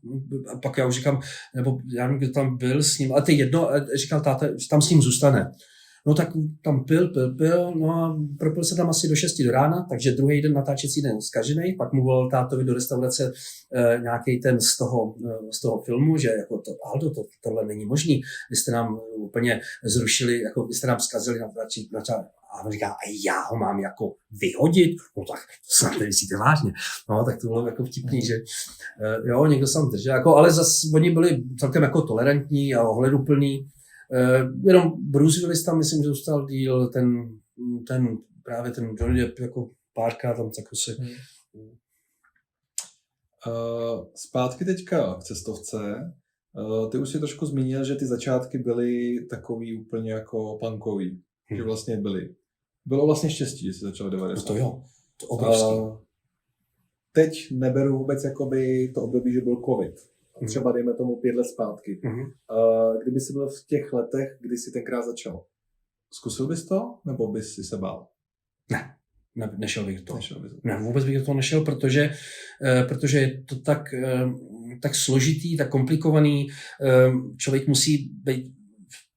pak já už říkám, nebo já nevím, kdo tam byl s ním, ale to je jedno, říkal táta, že tam s ním zůstane. No tak tam pil, no a propil se tam asi do 6 do rána, takže druhý den natáčecí den zkažený, pak mu volal tátovi do restaurace nějaký ten z toho filmu, že jako Aldo, tohle není možný, vy jste nám úplně zrušili, jako vy jste nám zkazili a on říká, a já ho mám jako vyhodit? No tak to snad nemyslíte vážně. No tak to bylo jako vtipný, že jo, někdo se tam držel, jako, ale zase oni byli celkem jako tolerantní a ohleduplní. Jenom Bruce Willis tam, myslím, že zůstal díl, právě ten Johnny Depp jako párkrát tam tako se... Zpátky teďka k cestovce. Ty už si trošku zmínil, že ty začátky byly takový úplně jako punkový. Že vlastně bylo vlastně štěstí, že jsi začal 90. No to jo, to obrovský. Teď neberu vůbec jakoby to období, že byl covid. Třeba dejme tomu 5 let zpátky. Kdyby jsi byl v těch letech, kdy jsi tenkrát začal, zkusil bys to, nebo bys si se bál? Ne, nešel bych to. Ne, vůbec bych to nešel, protože je to tak, tak složitý, tak komplikovaný. Člověk musí být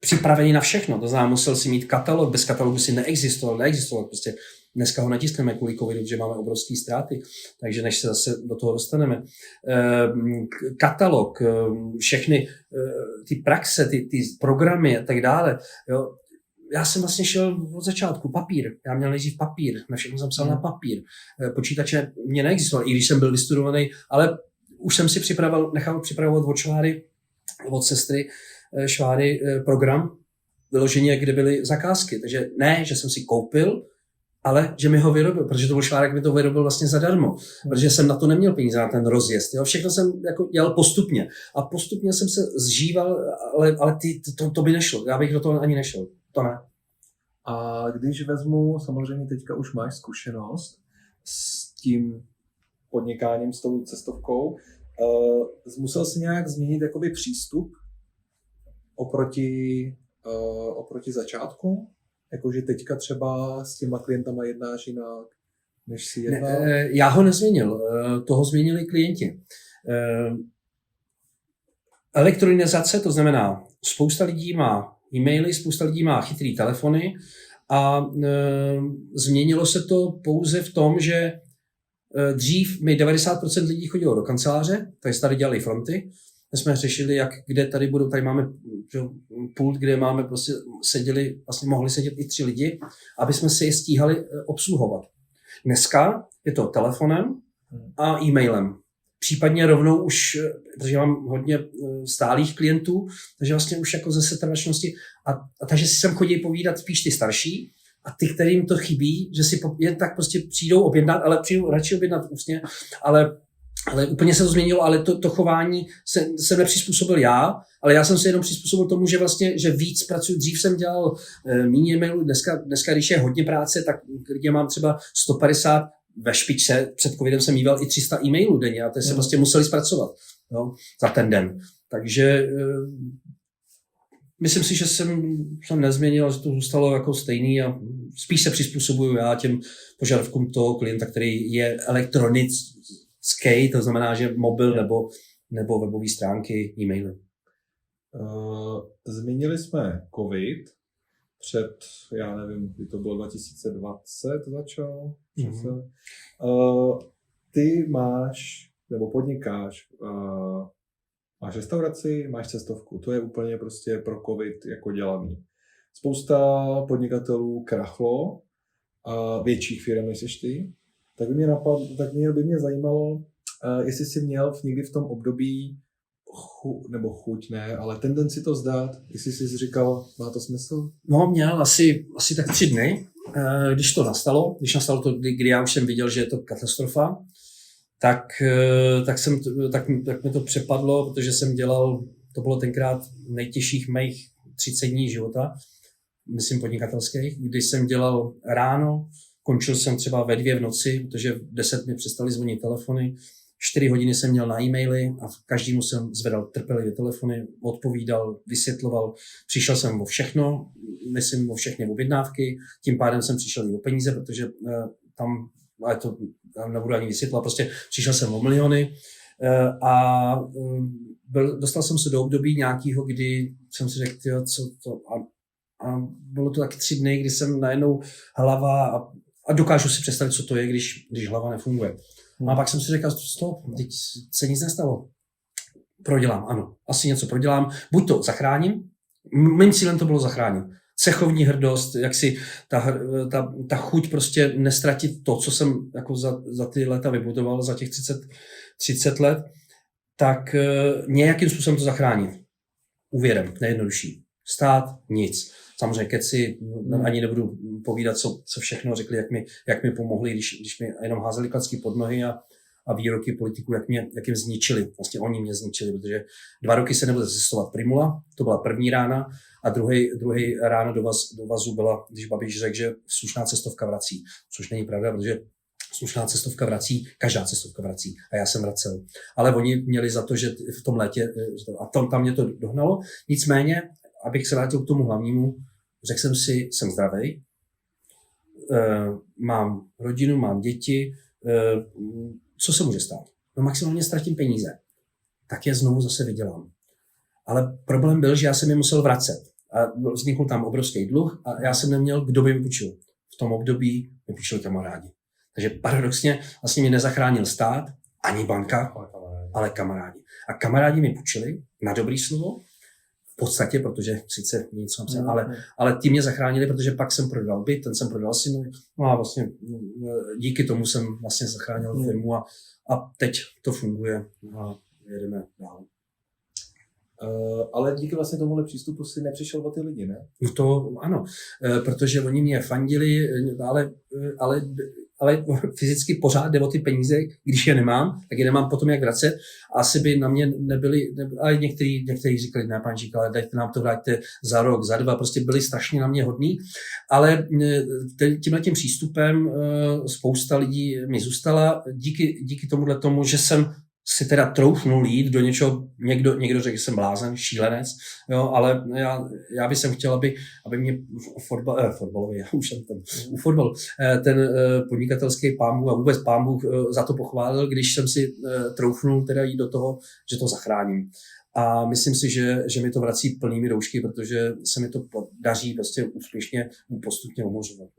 připravený na všechno. To znamená, musel si mít katalog, bez katalogu si neexistoval. Prostě dneska ho natiskneme kvůli covidu, že máme obrovské ztráty, takže než se zase do toho dostaneme. Katalog, všechny ty praxe, ty programy a tak dále. Jo. Já jsem vlastně šel od začátku, papír. Já měl nejdřív papír, na všechno jsem psal na papír. Počítače mě neexistoval, i když jsem byl vystudovaný, ale už jsem si nechal připravovat od Šváry, od sestry Šváry program, vyloženě, kde byly zakázky. Takže ne, že jsem si koupil, ale že mi ho vyrobil, protože to byl Švárek, mi to vyrobil vlastně zadarmo, protože jsem na to neměl peníze, na ten rozjezd. Jo. Všechno jsem jako dělal postupně. A postupně jsem se zžíval, ale to by nešlo. Já bych do toho ani nešel. To ne. A když vezmu, samozřejmě teďka už máš zkušenost s tím podnikáním, s tou cestovkou, musel jsi nějak změnit jakoby přístup oproti začátku? Jakože teďka třeba s těma klientama jednáš jinak, než si jednal? Já ho nezměnil, toho změnili klienti. Elektronizace, to znamená, spousta lidí má e-maily, spousta lidí má chytrý telefony a změnilo se to pouze v tom, že dřív mi 90% lidí chodilo do kanceláře, takže tady dělali fronty. My jsme řešili, tady máme pult, kde máme prostě mohli sedět i 3 lidi, aby jsme si je stíhali obsluhovat. Dneska je to telefonem a e-mailem. Případně rovnou už, protože mám hodně stálých klientů, takže vlastně už jako ze setrvačnosti. A takže si sem chodí povídat spíš ty starší a ty, kterým to chybí, že si jen tak prostě přijdou objednat, ale přijdou radši objednat ústně, ale úplně se to změnilo, ale to chování se nepřizpůsobil já, ale já jsem se jenom přizpůsobil tomu, že vlastně, že víc pracuji. Dřív jsem dělal méně e-mailů, dneska, když je hodně práce, tak když mám třeba 150 ve špičce, před covidem jsem mýval i 300 e-mailů denně a to se prostě museli zpracovat za ten den. Takže myslím si, že jsem nezměnil, že to zůstalo jako stejný a spíš se přizpůsobuju já těm požadavkům toho klienta, který je elektronický, to znamená, že mobil nebo webové stránky, e-maily. Zmínili jsme covid před, já nevím, kdy to bylo 2020 začal. Ty máš, nebo podnikáš, máš restauraci, máš cestovku. To je úplně prostě pro covid jako dělaný. Spousta podnikatelů krachlo a větších firm než jsi ty. Tak by mě zajímalo, jestli jsi měl někdy v tom období chuť ne, ale tendenci to zdát, jestli jsi říkal, má to smysl? No, měl asi tak 3 dny, když nastalo to, kdy já už jsem viděl, že je to katastrofa, tak mi to přepadlo, protože jsem dělal, to bylo tenkrát nejtěžších mých 30 dní života, myslím podnikatelských, kdy jsem dělal ráno, končil jsem třeba ve 2 v noci, protože v 10 mi přestali zvonit telefony, 4 hodiny jsem měl na e-maily a každému jsem zvedal trpělivě telefony, odpovídal, vysvětloval, přišel jsem o všechno, myslím o všechny objednávky, tím pádem jsem přišel i o peníze, protože tam, ale to nebudu ani vysvětlovat, prostě přišel jsem o miliony a dostal jsem se do období nějakého, kdy jsem si řekl, co to, a bylo to tak 3 dny, kdy jsem najednou hlava a dokážu si představit, co to je, když hlava nefunguje. A pak jsem si řekl, stop, teď se nic nestalo. Prodělám, ano. Asi něco prodělám. Buď to zachráním, mým cílem to bylo zachránit. Cechovní hrdost, jak si ta chuť prostě nestratit to, co jsem jako za ty léta vybudoval, za těch 30 let, tak nějakým způsobem to zachránit. Úvěrem, nejjednodušší. Stát, nic. Samozřejmě keci, ani nebudu povídat, co všechno řekli, jak mi pomohli, když mi jenom házeli klacky pod nohy a výroky politiků, jak jim zničili. Vlastně oni mě zničili, protože 2 roky se nebude cestovat Primula, to byla první rána, a druhý ráno do vazu byla, když Babiš řekl, že slušná cestovka vrací, což není pravda, protože slušná cestovka vrací, každá cestovka vrací a já jsem vracel. Ale oni měli za to, že v tom létě, a tam mě to dohnalo, nicméně, abych se vrátil k tomu hlavnímu, řekl jsem si, jsem zdravý, mám rodinu, mám děti, co se může stát? No maximálně ztratím peníze. tak je znovu zase vydělám. Ale problém byl, že já jsem je musel vracet. A vznikl tam obrovský dluh a já jsem neměl, kdo by mi půjčil. V tom období mi půjčili kamarádi. Takže paradoxně vlastně mě nezachránil stát, ani banka, ale kamarádi. A kamarádi mi půjčili na dobrý slovo, v podstatě, protože sice něco napsal, ale ti mě zachránili, protože pak jsem prodal byt, ten jsem prodal synovi, no a vlastně díky tomu jsem vlastně zachránil firmu a teď to funguje a jedeme dál. Ale díky vlastně tomuhle přístupu si nepřišel o ty lidi, ne? No to ano, protože oni mě fandili, ale fyzicky pořád jde o ty peníze, když je nemám, tak je nemám potom jak vracet. Asi by na mě nebyli, ale někteří říkali, ne, pan Žík, ale dajte nám to, vráťte za rok, za dva, prostě byli strašně na mě hodní, ale tímhletím přístupem spousta lidí mi zůstala díky tomuhle tomu, že jsem si teda troufnul jít do něčeho, někdo řekl, že jsem blázen, šílenec, jo, ale já bych chtěl, aby mě fotbalový, já už jsem tam u fotbalu, ten podnikatelský pán Bůh a vůbec pán Bůh za to pochválil, když jsem si troufnul teda jít do toho, že to zachráním. A myslím si, že mi to vrací plnými doušky, protože se mi to daří prostě úspěšně postupně umožňovat.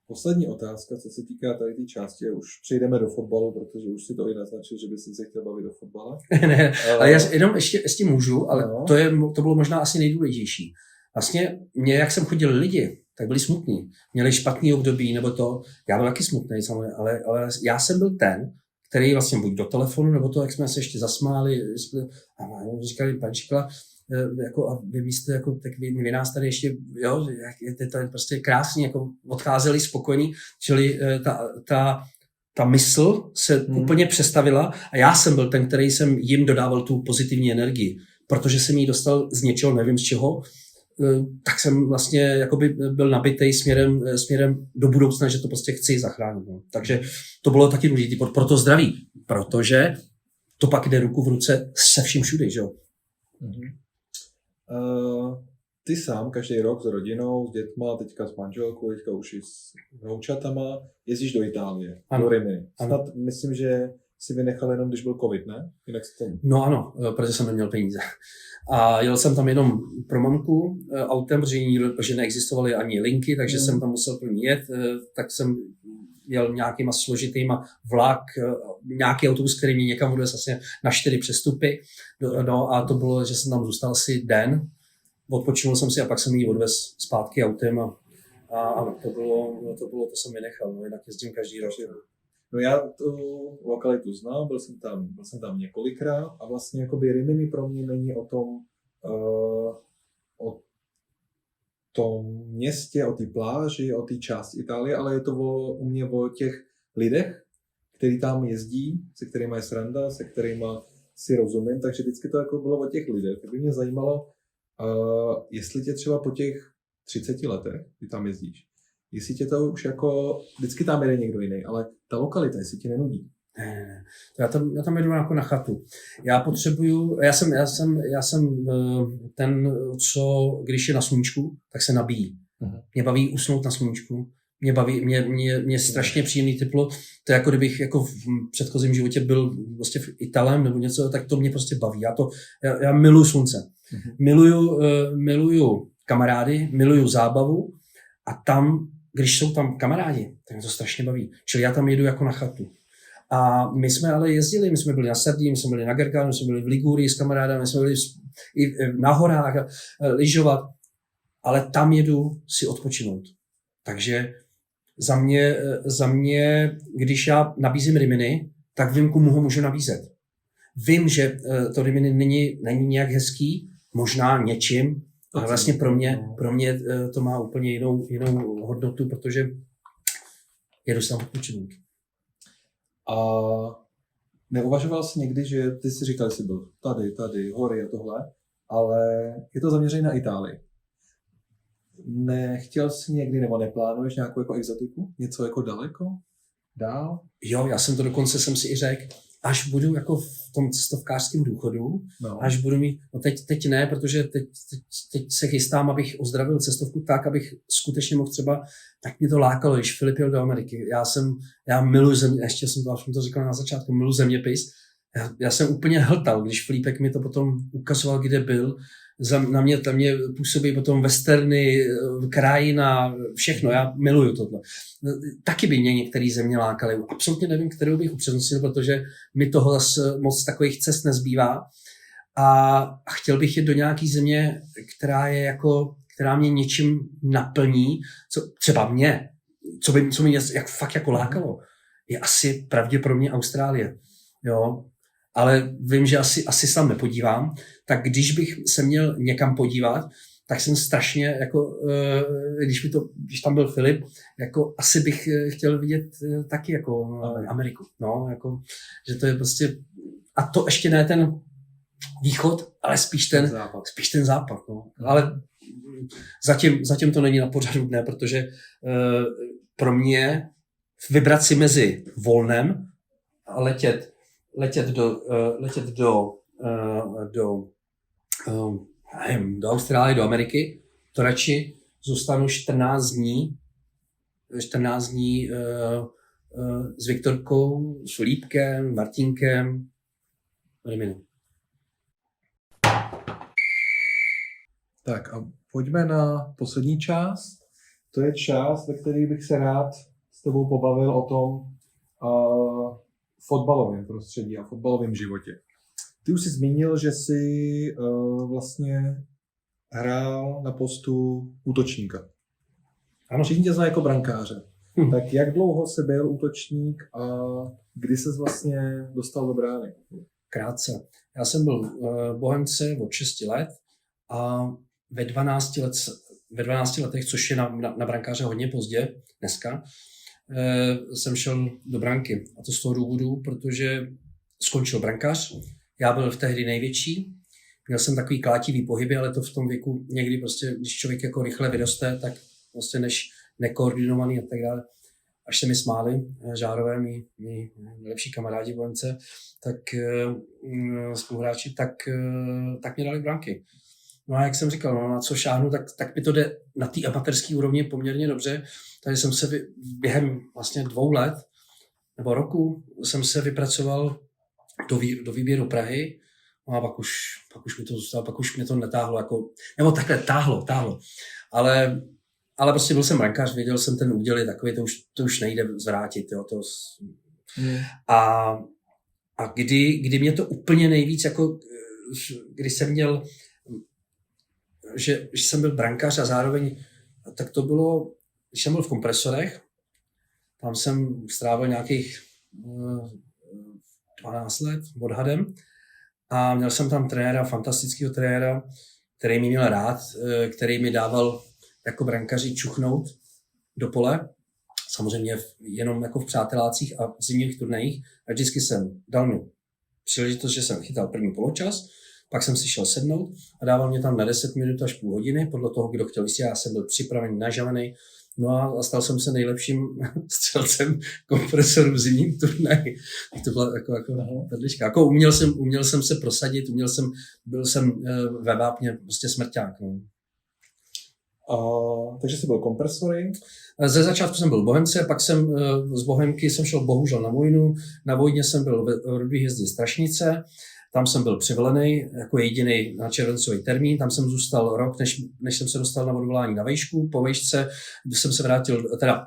Poslední otázka, co se týká tady té části, už přejdeme do fotbalu, protože už si to i naznačil, že by si se chtěl bavit do fotbale. Ne, ale já jenom ještě můžu, ale to bylo možná asi nejdůležitější. Vlastně mě, jak jsem chodil lidi, tak byli smutní. Měli špatný období, nebo to, já byl taky smutný samozřejmě, ale já jsem byl ten, který vlastně buď do telefonu, nebo to, jak jsme se ještě zasmáli, a říkali, pan Šikla, jako, a vy jste jako, tak vy nás tady ještě, jo, to je prostě krásně, jako odcházeli spokojení, čili ta mysl se úplně přestavila a já jsem byl ten, který jsem jim dodával tu pozitivní energii, protože jsem ji dostal z něčeho, nevím z čeho, tak jsem vlastně jakoby byl nabitej směrem do budoucna, že to prostě chci zachránit. No. Takže to bylo taky důležité pro to zdraví, protože to pak jde ruku v ruce se vším všude, že jo. Ty sám každý rok s rodinou, s dětma, teďka s manželkou, teďka už i s vnoučatama, jezdíš do Itálie, do Rimini. Snad myslím, že si vynechal jenom, když byl covid, ne? Jinak se tomu. No ano, protože jsem neměl peníze. A jel jsem tam jenom pro mamku autem, protože neexistovaly ani linky, takže jsem tam musel pro ní jet, tak jsem jel nějakýma složitýma vlak, nějaký autobus, který mě někam odvez vlastně na 4 přestupy. No a to bylo, že jsem tam zůstal asi den, odpočinul jsem si a pak jsem jí odvez zpátky autem a to jsem vynechal, no, jinak jezdím každý rok. No já tu lokalitu znám, byl jsem tam několikrát a vlastně jakoby Rimini pro mě není o tom městě, o té pláži, o té části Itálie, ale je to u mě o těch lidech, kteří tam jezdí, se kterými je sranda, se kterými si rozumím, takže vždycky to jako bylo o těch lidech. Tak by mě zajímalo, jestli tě třeba po těch 30 letech, kdy tam jezdíš, jestli tě to už jako, vždycky tam jede někdo jiný, ale ta lokalita, jestli tě nenudí. Ne. Já tam jedu jako na chatu. Já potřebuju, já jsem ten, co když je na sluníčku, tak se nabíjí. Mě baví usnout na sluníčku. Mě strašně příjemný teplo. To je jako kdybych jako v předchozím životě byl vlastně v Italem nebo něco, tak to mě prostě baví. Já miluju slunce. Miluju kamarády, miluju zábavu a tam, když jsou tam kamarádi, tak mě to strašně baví. Čili já tam jedu jako na chatu. A my jsme ale jezdili, my jsme byli na Sardii, my jsme byli na Garganu, my jsme byli v Ligurii s kamarádami, my jsme byli i na horách lyžovat, ale tam jedu si odpočinout. Takže za mě, když já nabízím Rimini, tak vím, komu ho můžu nabízet. Vím, že to Rimini není nějak hezký, možná něčím, ale vlastně pro mě to má úplně jinou hodnotu, protože jedu si tam odpočinout. A neuvažoval jsi někdy, že ty si říkal, že jsi byl tady, hory a tohle, ale je to zaměřené na Itálii. Nechtěl jsi někdy, nebo neplánuješ nějakou jako exotiku? Něco jako daleko? Dál? Jo, já jsem to dokonce jsem si i řekl, až budu jako v tom cestovkářském důchodu, až budu mít, no teď ne, protože teď se chystám, abych ozdravil cestovku tak, abych skutečně mohl třeba, tak mě to lákalo, když Filip jel do Ameriky. Já miluji ještě jsem to říkal na začátku, miluji zeměpis. Já jsem úplně hltal, když Filipek mi to potom ukazoval, kde byl. Na mě působí potom westerny, krajina, všechno. Já miluju tohle. Taky by mě některé země lákaly. Absolutně nevím, kterou bych upřednostnil, protože mi toho moc takových cest nezbývá. A chtěl bych jít do nějaké země, která mě něčím naplní, třeba mě, co mě fakt jako lákalo, je asi pravděpodobně Austrálie. Jo? Ale vím, že asi sám nepodívám, tak když bych se měl někam podívat, tak jsem strašně, jako, když tam byl Filip, jako asi bych chtěl vidět taky jako Ameriku. No, jako, že to je prostě, a to ještě ne ten východ, ale spíš ten západ. No. Ale zatím to není na pořadu dne, protože pro mě vybrat si mezi volnem a letět do Austrálie, do Ameriky, to radši zůstanu 14 dní s Viktorkou, s Lípkem, Martinkem. Tak a pojďme na poslední část. To je část, ve které bych se rád s tebou pobavil o tom fotbalovém prostředí a fotbalovém životě. Ty už jsi zmínil, že jsi vlastně hrál na postu útočníka. Ano. Všichni tě znají jako brankáře. Tak jak dlouho jsi byl útočník a kdy jsi vlastně dostal do brány? Krátce. Já jsem byl v Bohemce od 6 let a ve 12 letech, což je na brankáře hodně pozdě dneska, jsem šel do branky. A to z toho důvodu, protože skončil brankář. Já byl v tehdy největší. Měl jsem takový klátivý pohyby, ale to v tom věku někdy prostě, když člověk jako rychle vyroste, tak prostě než nekoordinovaný a tak dále. Až se mi smáli Žárové, mý nejlepší kamarádi v Bohemce, tak spoluhráči, tak mě dali branky. No a jak jsem říkal, no, na co šáhnu, tak mi to jde na té amatérské úrovni poměrně dobře. Takže jsem se během vlastně 2 let nebo roku jsem se vypracoval do výběru Prahy. No a pak už mi to zůstalo, pak už mě to netáhlo, jako, nebo takhle táhlo. Ale prostě byl jsem brankář, věděl jsem, ten úděl je takový, to už nejde zvrátit. Jo, A kdy mě to úplně nejvíc, jako, když jsem měl, že jsem byl brankář a zároveň, tak to bylo, když jsem byl v Kompresorech, tam jsem strávil nějakých 12 let odhadem a měl jsem tam fantastického trenéra, který mě měl rád, který mi dával jako brankaři čuchnout do pole, samozřejmě jenom jako v přátelácích a zimních turnajích. A vždycky dal mi příležitost, že jsem chytal první poločas, pak jsem si šel sednout a dával mě tam na 10 minut až půl hodiny, podle toho, kdo chtěl jistě. Já jsem byl připravený, nažalený. No a stal jsem se nejlepším střelcem Kompresorů v zimním turnaji. To byla jako vedlička. Jako uměl jsem se prosadit, byl jsem ve vápně prostě smrťák. No. Takže jsi byl Kompresory? Ze začátku jsem byl v Bohemce, pak jsem z Bohemky jsem šel bohužel na Vojnu. Na Vojně jsem byl v Rudý Hvězdě Strašnice. Tam jsem byl přivelený jako jediný na červencový termín. Tam jsem zůstal rok, než jsem se dostal na odvolání na vejšku. Po vejšce jsem se vrátil, teda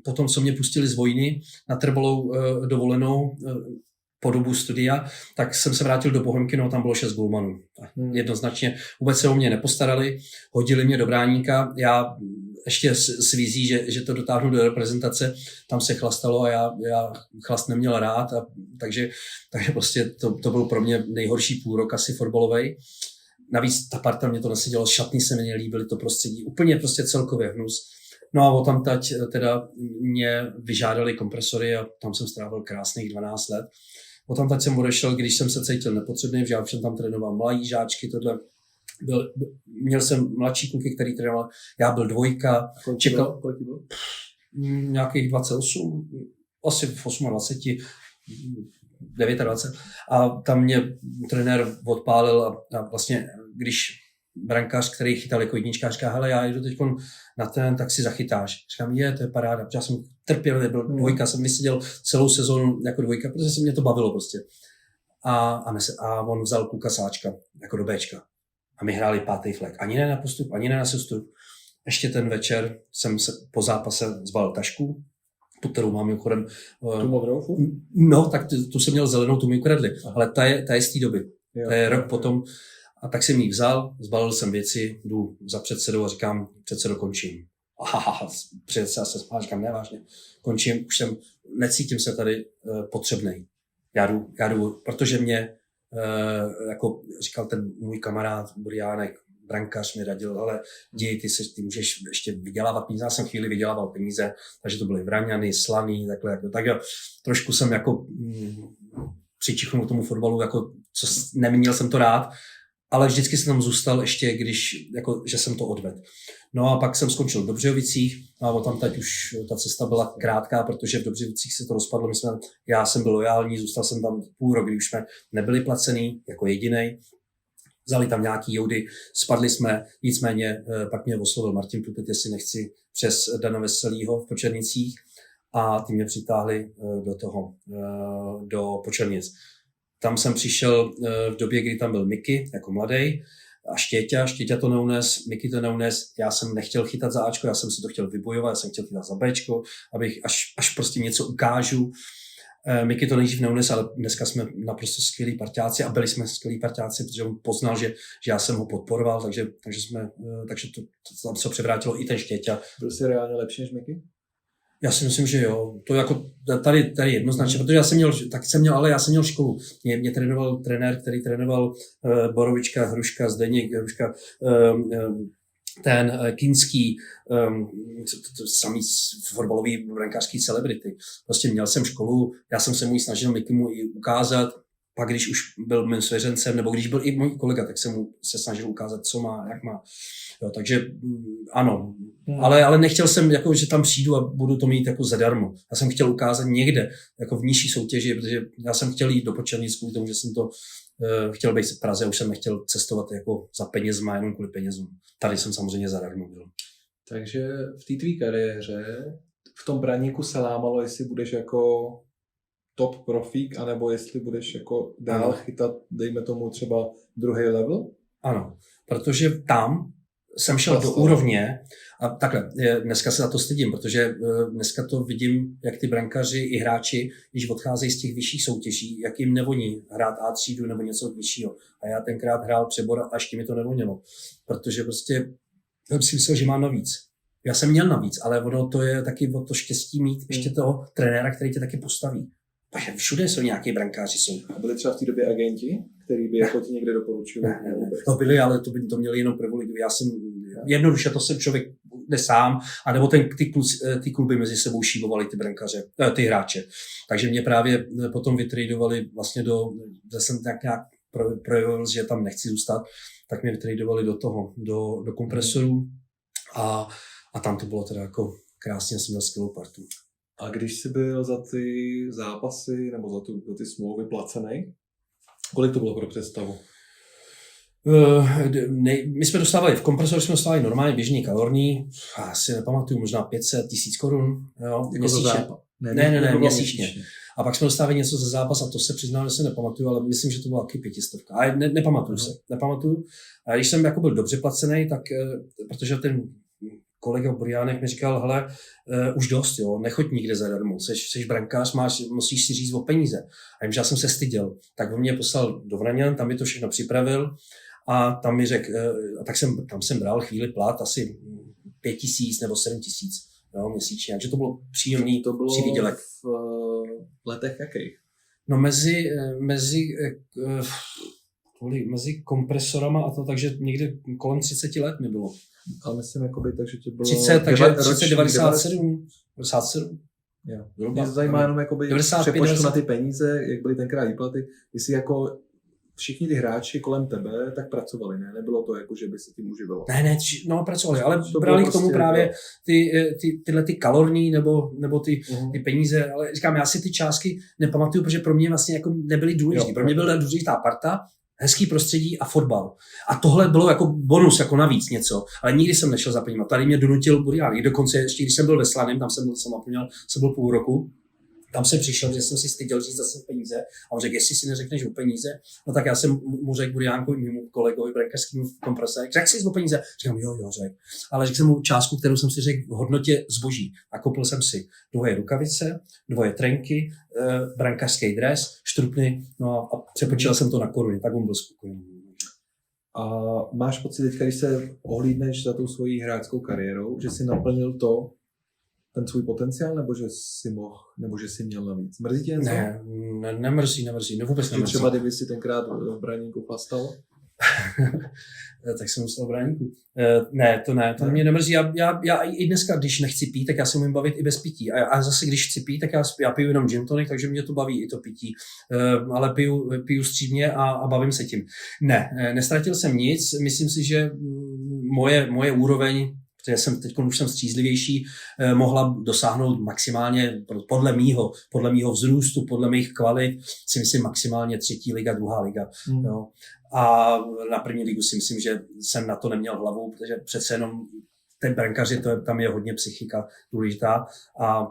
po tom, co mě pustili z Vojny na trvalou dovolenou po dobu studia, tak jsem se vrátil do Bohemky, no tam bylo 6 golmanů. Jednoznačně vůbec se o mě nepostarali, hodili mě do bráníka, já ještě s vizí, že to dotáhnu do reprezentace, tam se chlastalo a já chlast neměl rád, takže prostě to byl pro mě nejhorší půlrok asi fotbalovej. Navíc ta parta mě to nesedělo, šatny se mi nelíbily, to prostředí, úplně prostě celkově hnus. No a odtamtať teda mě vyžádali Kompresory a tam jsem strávil krásných 12 let. Odtamtať jsem odešel, když jsem se cítil nepotřebný, že já jsem tam trénoval mladí žáčky, měl jsem mladší kluky, který trénoval, já byl dvojka, čekal nějakých 28, asi v 28, 29 a tam mě trenér odpálil a vlastně, když brankář, který chytal jako jednička, říká, hele, já jdu teď na ten, tak si zachytáš. Říkám, to je paráda, protože já jsem trpělivý, byl dvojka, jsem vyseděl celou sezónu jako dvojka, protože se mě to bavilo prostě. a on vzal kluka Sáčka jako do Bčka. A my hráli 5. flek. Ani ne na postup, ani ne na sestup. Ještě ten večer jsem se po zápase zbalil tašku, tu, kterou mám mimochodem. Tu modrou? No, tak tu jsem měl zelenou, tu mi ukradli. Ale ta je z té doby. To je rok potom. A tak jsem ji vzal, zbalil jsem věci, jdu za předsedou a říkám, předsedo, končím. Předseda se spál, říkám, ne, vážně, končím, už necítím se tady potřebnej. Já jdu, protože mě, jako říkal ten můj kamarád Buriánek, brankář mi radil, ale děj, ty můžeš ještě vydělávat peníze. Já jsem chvíli vydělával peníze, takže to byly vraňany, slaný, takhle. Tak trošku jsem jako přičichnul tomu fotbalu, jako neměl jsem to rád, ale vždycky jsem tam zůstal ještě, že jsem to odvedl. No a pak jsem skončil v Dobřevicích a tam teď už ta cesta byla krátká, protože v Dobřevicích se to rozpadlo. Já jsem byl lojální, zůstal jsem tam půl rok, kdy už jsme nebyli placený jako jedinej. Vzali tam nějaký joudy, spadli jsme, nicméně pak mě oslovil Martin Pupit, jestli nechci přes Dana Veselýho v Počernicích a ty mě přitáhli do Počernic. Tam jsem přišel v době, kdy tam byl Miky jako mladý a Štěťa to neunes, Miky to neunes. Já jsem nechtěl chytat za Ačko, já jsem si to chtěl vybojovat, já jsem chtěl chytat za Bčko, abych až prostě něco ukážu. Miky to nejdřív neunes, ale dneska jsme naprosto skvělí parťáci a byli jsme skvělí parťáci, protože on poznal, že já jsem ho podporoval, takže to tam se převrátilo i ten Štěťa. Byl jsi reálně lepší než Miky? Já si myslím, že jo. To jako tady jednoznačně, protože já jsem měl školu. Mě trénoval trenér, který trénoval Borovička, Hruška, Zdeněk, Hruška, ten Kinský, samý fotbalový brankářský celebrity. Prostě měl jsem školu, já jsem se mu snažil Mikimu i ukázat, pak když už byl mým svěřencem, nebo když byl i můj kolega, tak jsem mu se snažil ukázat, co má, jak má. Jo, takže ano, ale nechtěl jsem, jako, že tam přijdu a budu to mít jako zadarmo. Já jsem chtěl ukázat někde, jako v nižší soutěži, protože já jsem chtěl jít do Počernic kvůli tomu, že jsem to chtěl být v Praze, už jsem nechtěl cestovat jako za penězma, jenom kvůli penězům. Tady jsem samozřejmě zadarmo byl. Takže v té tvý kariéře v tom braníku se lámalo, jestli budeš jako top profík, anebo jestli budeš jako dál chytat, dejme tomu třeba druhý level? Ano, protože tam jsem šel do úrovně a takhle, dneska se za to stydím, protože dneska to vidím, jak ty brankaři i hráči, když odcházejí z těch vyšších soutěží, jak jim nevoní hrát A třídu nebo něco vyššího. A já tenkrát hrál přebor a ještě mi to nevonilo, protože prostě jsem si myslel, že mám navíc. Já jsem měl navíc, ale ono to je taky o to štěstí mít ještě toho trenéra, který tě taky postaví. Takže všude jsou nějaký brankáři. A byli třeba v té době agenti, který by jako ti někde doporučili? Ne. To byli, ale to měli jenom prvoligoví. Já jsem jednoduše, to jsem člověk jde sám, anebo ty kluby mezi sebou šíbovali ty brankaře, ty hráče. Takže mě právě potom vytradovali vlastně jsem nějak projevil, že tam nechci zůstat, tak mě vytradovali do kompresorů a tam to bylo teda jako krásně, jsem měl skvělou partu. A když jsi byl za ty zápasy nebo za ty smlouvy placený, kolik to bylo pro představu? My jsme dostávali, v kompresoru jsme dostávali normálně běžný kalorní, asi nepamatuju, možná 500 000 korun, jo, měsíčně. Ne, měsíčně. A pak jsme dostávali něco za zápas a to se přiznám, že se nepamatuju, ale myslím, že to bylo taky 500. A nepamatuju. A když jsem jako byl dobře placený, tak protože ten kolega Buriánek mi říkal, hele, už dost, jo, nechoď nikde zadarmo, jsi brankář, musíš si říct o peníze. A jim, že já jsem se styděl, tak on mě poslal do Vraňan, tam mi to všechno připravil a tam mi řekl, tam jsem bral chvíli plat, asi 5 000 nebo 7 000 měsíčně, takže to bylo příjemný, to bylo výdělek. V letech jakých? No mezi kompresorama a to, takže někde kolem 30 let mi bylo. Ale myslím, jakoby, takže tě bylo 30, takže 97. Jo. Mě zajímá jenom jakoby přepočtu na ty peníze, jak byly tenkrát výplaty, jestli jako všichni ty hráči kolem tebe tak pracovali, ne? Nebylo to jako, že by se tím uživilo. Ne, pracovali, ale brali k tomu právě tyhle ty kalorní nebo ty peníze, ale říkám, já si ty částky nepamatuju, protože pro mě vlastně jako nebyly důležité. Pro mě byla důležitá parta, hezký prostředí a fotbal. A tohle bylo jako bonus, jako navíc něco, ale nikdy jsem nešel za peníma. Tady mě donutil Buriánek. Dokonce ještě, když jsem byl ve Slaném, tam jsem byl půl roku, tam jsem přišel, že jsem si styděl říct zase peníze a on řekl, jestli si neřekneš o peníze, no tak já jsem mu řekl Buriánkovi, mému kolegovi brankářskému kompresoru, řekl jsi o peníze? Říkám, jo, řekl. Ale řekl jsem mu částku, kterou jsem si řekl v hodnotě zboží. A koupil jsem si 2 rukavice, 2 trenky, brankářský dres, štrupny, no a přepočítal jsem to na koruny, tak on byl spokojený. A máš pocit teďka, když se ohlídneš za tou svojí hráčskou kariérou, že jsi naplnil ten svůj potenciál, nebo že jsi mohl, nebo že jsi měl navíc? Mrzí tě něco? Nemrzí, vůbec nemrzí. Třeba kdyby si tenkrát v Braníku chlastal? Tak jsem musel v Braníku. To mě nemrzí. Já i dneska, když nechci pít, tak já se umím bavit i bez pití. A zase, když chci pít, tak já piju jenom gin tonic, takže mě to baví i to pití. Ale piju střídmě a bavím se tím. Nestratil jsem nic. Myslím si, že moje úroveň, protože už jsem střízlivější, mohla dosáhnout maximálně podle mýho vzrůstu, podle mých kvalit, si myslím maximálně 3. liga, 2. liga. Jo. A na 1. ligu si myslím, že jsem na to neměl hlavu, protože přece jenom ten brankaři, tam je hodně psychika důležitá. A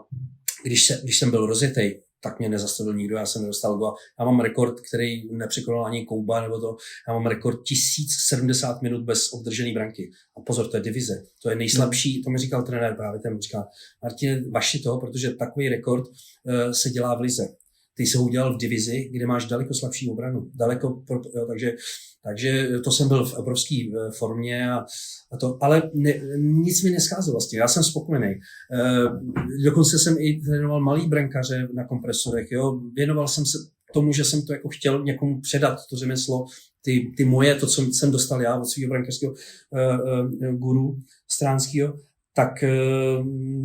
když jsem byl rozjetej, tak mě nezastavil nikdo, já jsem nedostal gól. Já mám rekord, který nepřekonal ani Kouba, já mám rekord 1070 minut bez obdržené branky. A pozor, to je divize, to je nejslabší, to mi říkal trenér právě, ten mi říká, Martine, vaši toho, protože takový rekord se dělá v lize. Ty jsi ho udělal v divizi, kde máš daleko slabší obranu. Takže to jsem byl v obrovské formě, ale nic mi nescházelo vlastně. Já jsem spokojený. Dokonce jsem i trénoval malý brankaře na kompresorech. Jo. Věnoval jsem se tomu, že jsem to jako chtěl někomu předat, to řemeslo, ty moje, to, co jsem dostal já od svého brankařského guru stránského, tak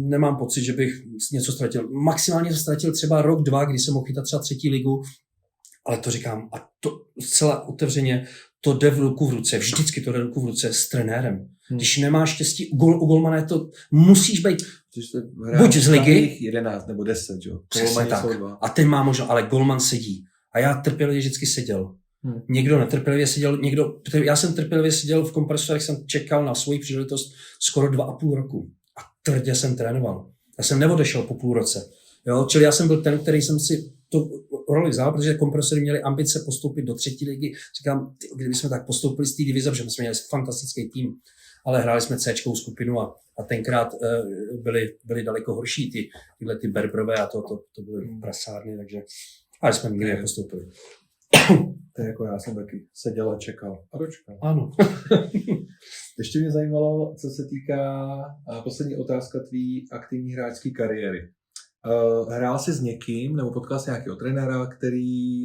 nemám pocit, že bych něco ztratil. Maximálně ztratil třeba rok, 2, kdy jsem mohl chytat třeba 3. ligu, ale to říkám, a to zcela otevřeně, to jde v ruku v ruce, vždycky to jde v ruku v ruce s trenérem. Když nemáš štěstí, u golmana to musíš být buď z ligy, 11 nebo 10, jo. Přesně tak. A ten má možno, ale golman sedí. A já trpělivě vždycky seděl. Někdo netrpělivě seděl, já jsem trpělivě seděl v kompresorech, jsem čekal na svoji příležitost skoro 2,5 roku. A tvrdě jsem trénoval. Já jsem neodešel po půl roce. Jo? Čili já jsem byl ten, který jsem si tu roli vzal, protože kompresory měli ambice postoupit do 3. ligy. Říkám, kdyby jsme tak postoupili z té divize, protože jsme měli fantastický tým, ale hráli jsme C-čkou skupinu a tenkrát byly daleko horší tyhle Berbrové a to byly prasárny, takže ale jsme nikdy nepostoupili. To je jako já jsem taky seděl a čekal a dočkal. Ano. Ještě mě zajímalo, co se týká poslední otázka tvý aktivní hráčské kariéry. Hrál jsi s někým, nebo potkal jsi nějakého trenéra, který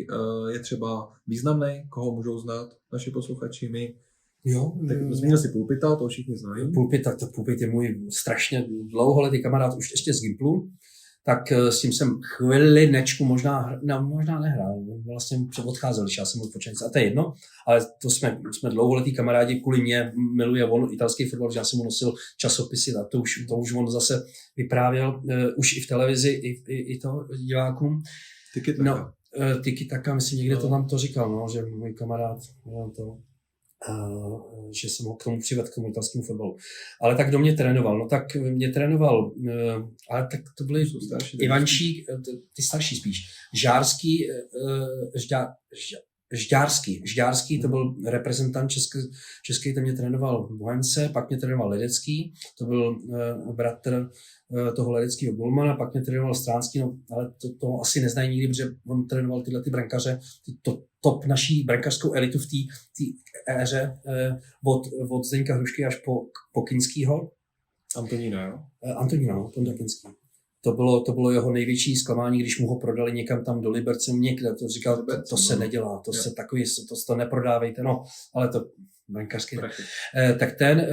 je třeba významný, koho můžou znát naši posluchači, my? Jo. Tak zmínil jsi Pulpita, to všichni znají. Pulpit je můj strašně dlouholetý kamarád, už ještě z Gimplu. Tak s tím jsem chvilinečku možná nehrál. Vlastně odcházel, když já jsem byl počátku. A to je jedno, ale to jsme dlouholetí kamarádi, kvůli mě miluje on italský fotbal, že já jsem mu nosil časopisy a to už on zase vyprávěl už i v televizi, i to divákům. Tiki Taka, myslím, někde to tam to říkal, no, že můj kamarád že jsem ho k tomu přivedl, k tomu italskému fotbalu. Ale tak kdo mě trénoval? No tak mě trénoval, ale tak to byli Ivančík, ty starší spíš, Žďárský, to byl reprezentant český, to mě trénoval Bohemce, pak mě trénoval Ledecký, to byl bratr toho ledeckého golmana, pak mě trénoval Stránský, no, ale to asi neznají nikdy, protože on trénoval tyhle ty brankaře, top naší brankařskou elitu v té éře od Zdeňka Hrušky až po Kinskýho. Antonína, Tonda Kinský. To bylo jeho největší zklamání, když mu ho prodali někam tam do Liberce, někde, to říkal, to se nedělá, to neprodávejte, no, ale to brankařský. Tak ten,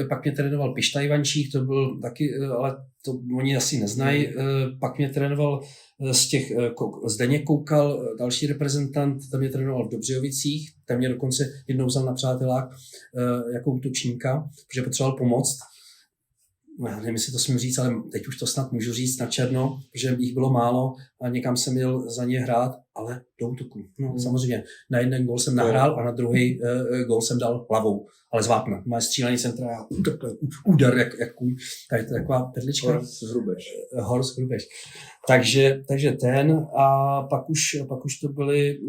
pak mě trénoval Pišta Ivančík, to byl taky, ale to oni asi neznají, pak mě trénoval Zdeněk Koukal, další reprezentant, ten mě trénoval v Dobřejovicích, ten mě dokonce jednou vzal na přátelák jako útočníka, protože potřeboval pomoct. já nevím, jestli to smím říct, ale teď už to snad můžu říct na černo, že jich bylo málo a někam jsem měl za ně hrát, ale do útoku. No, samozřejmě, na jeden gól jsem nahrál a na druhý gól jsem dal hlavou, ale z vápna. Moje střílení centra a úder, jak kůň. Tady to je taková perlička. Horst Hrubeš. Takže ten a pak už to byli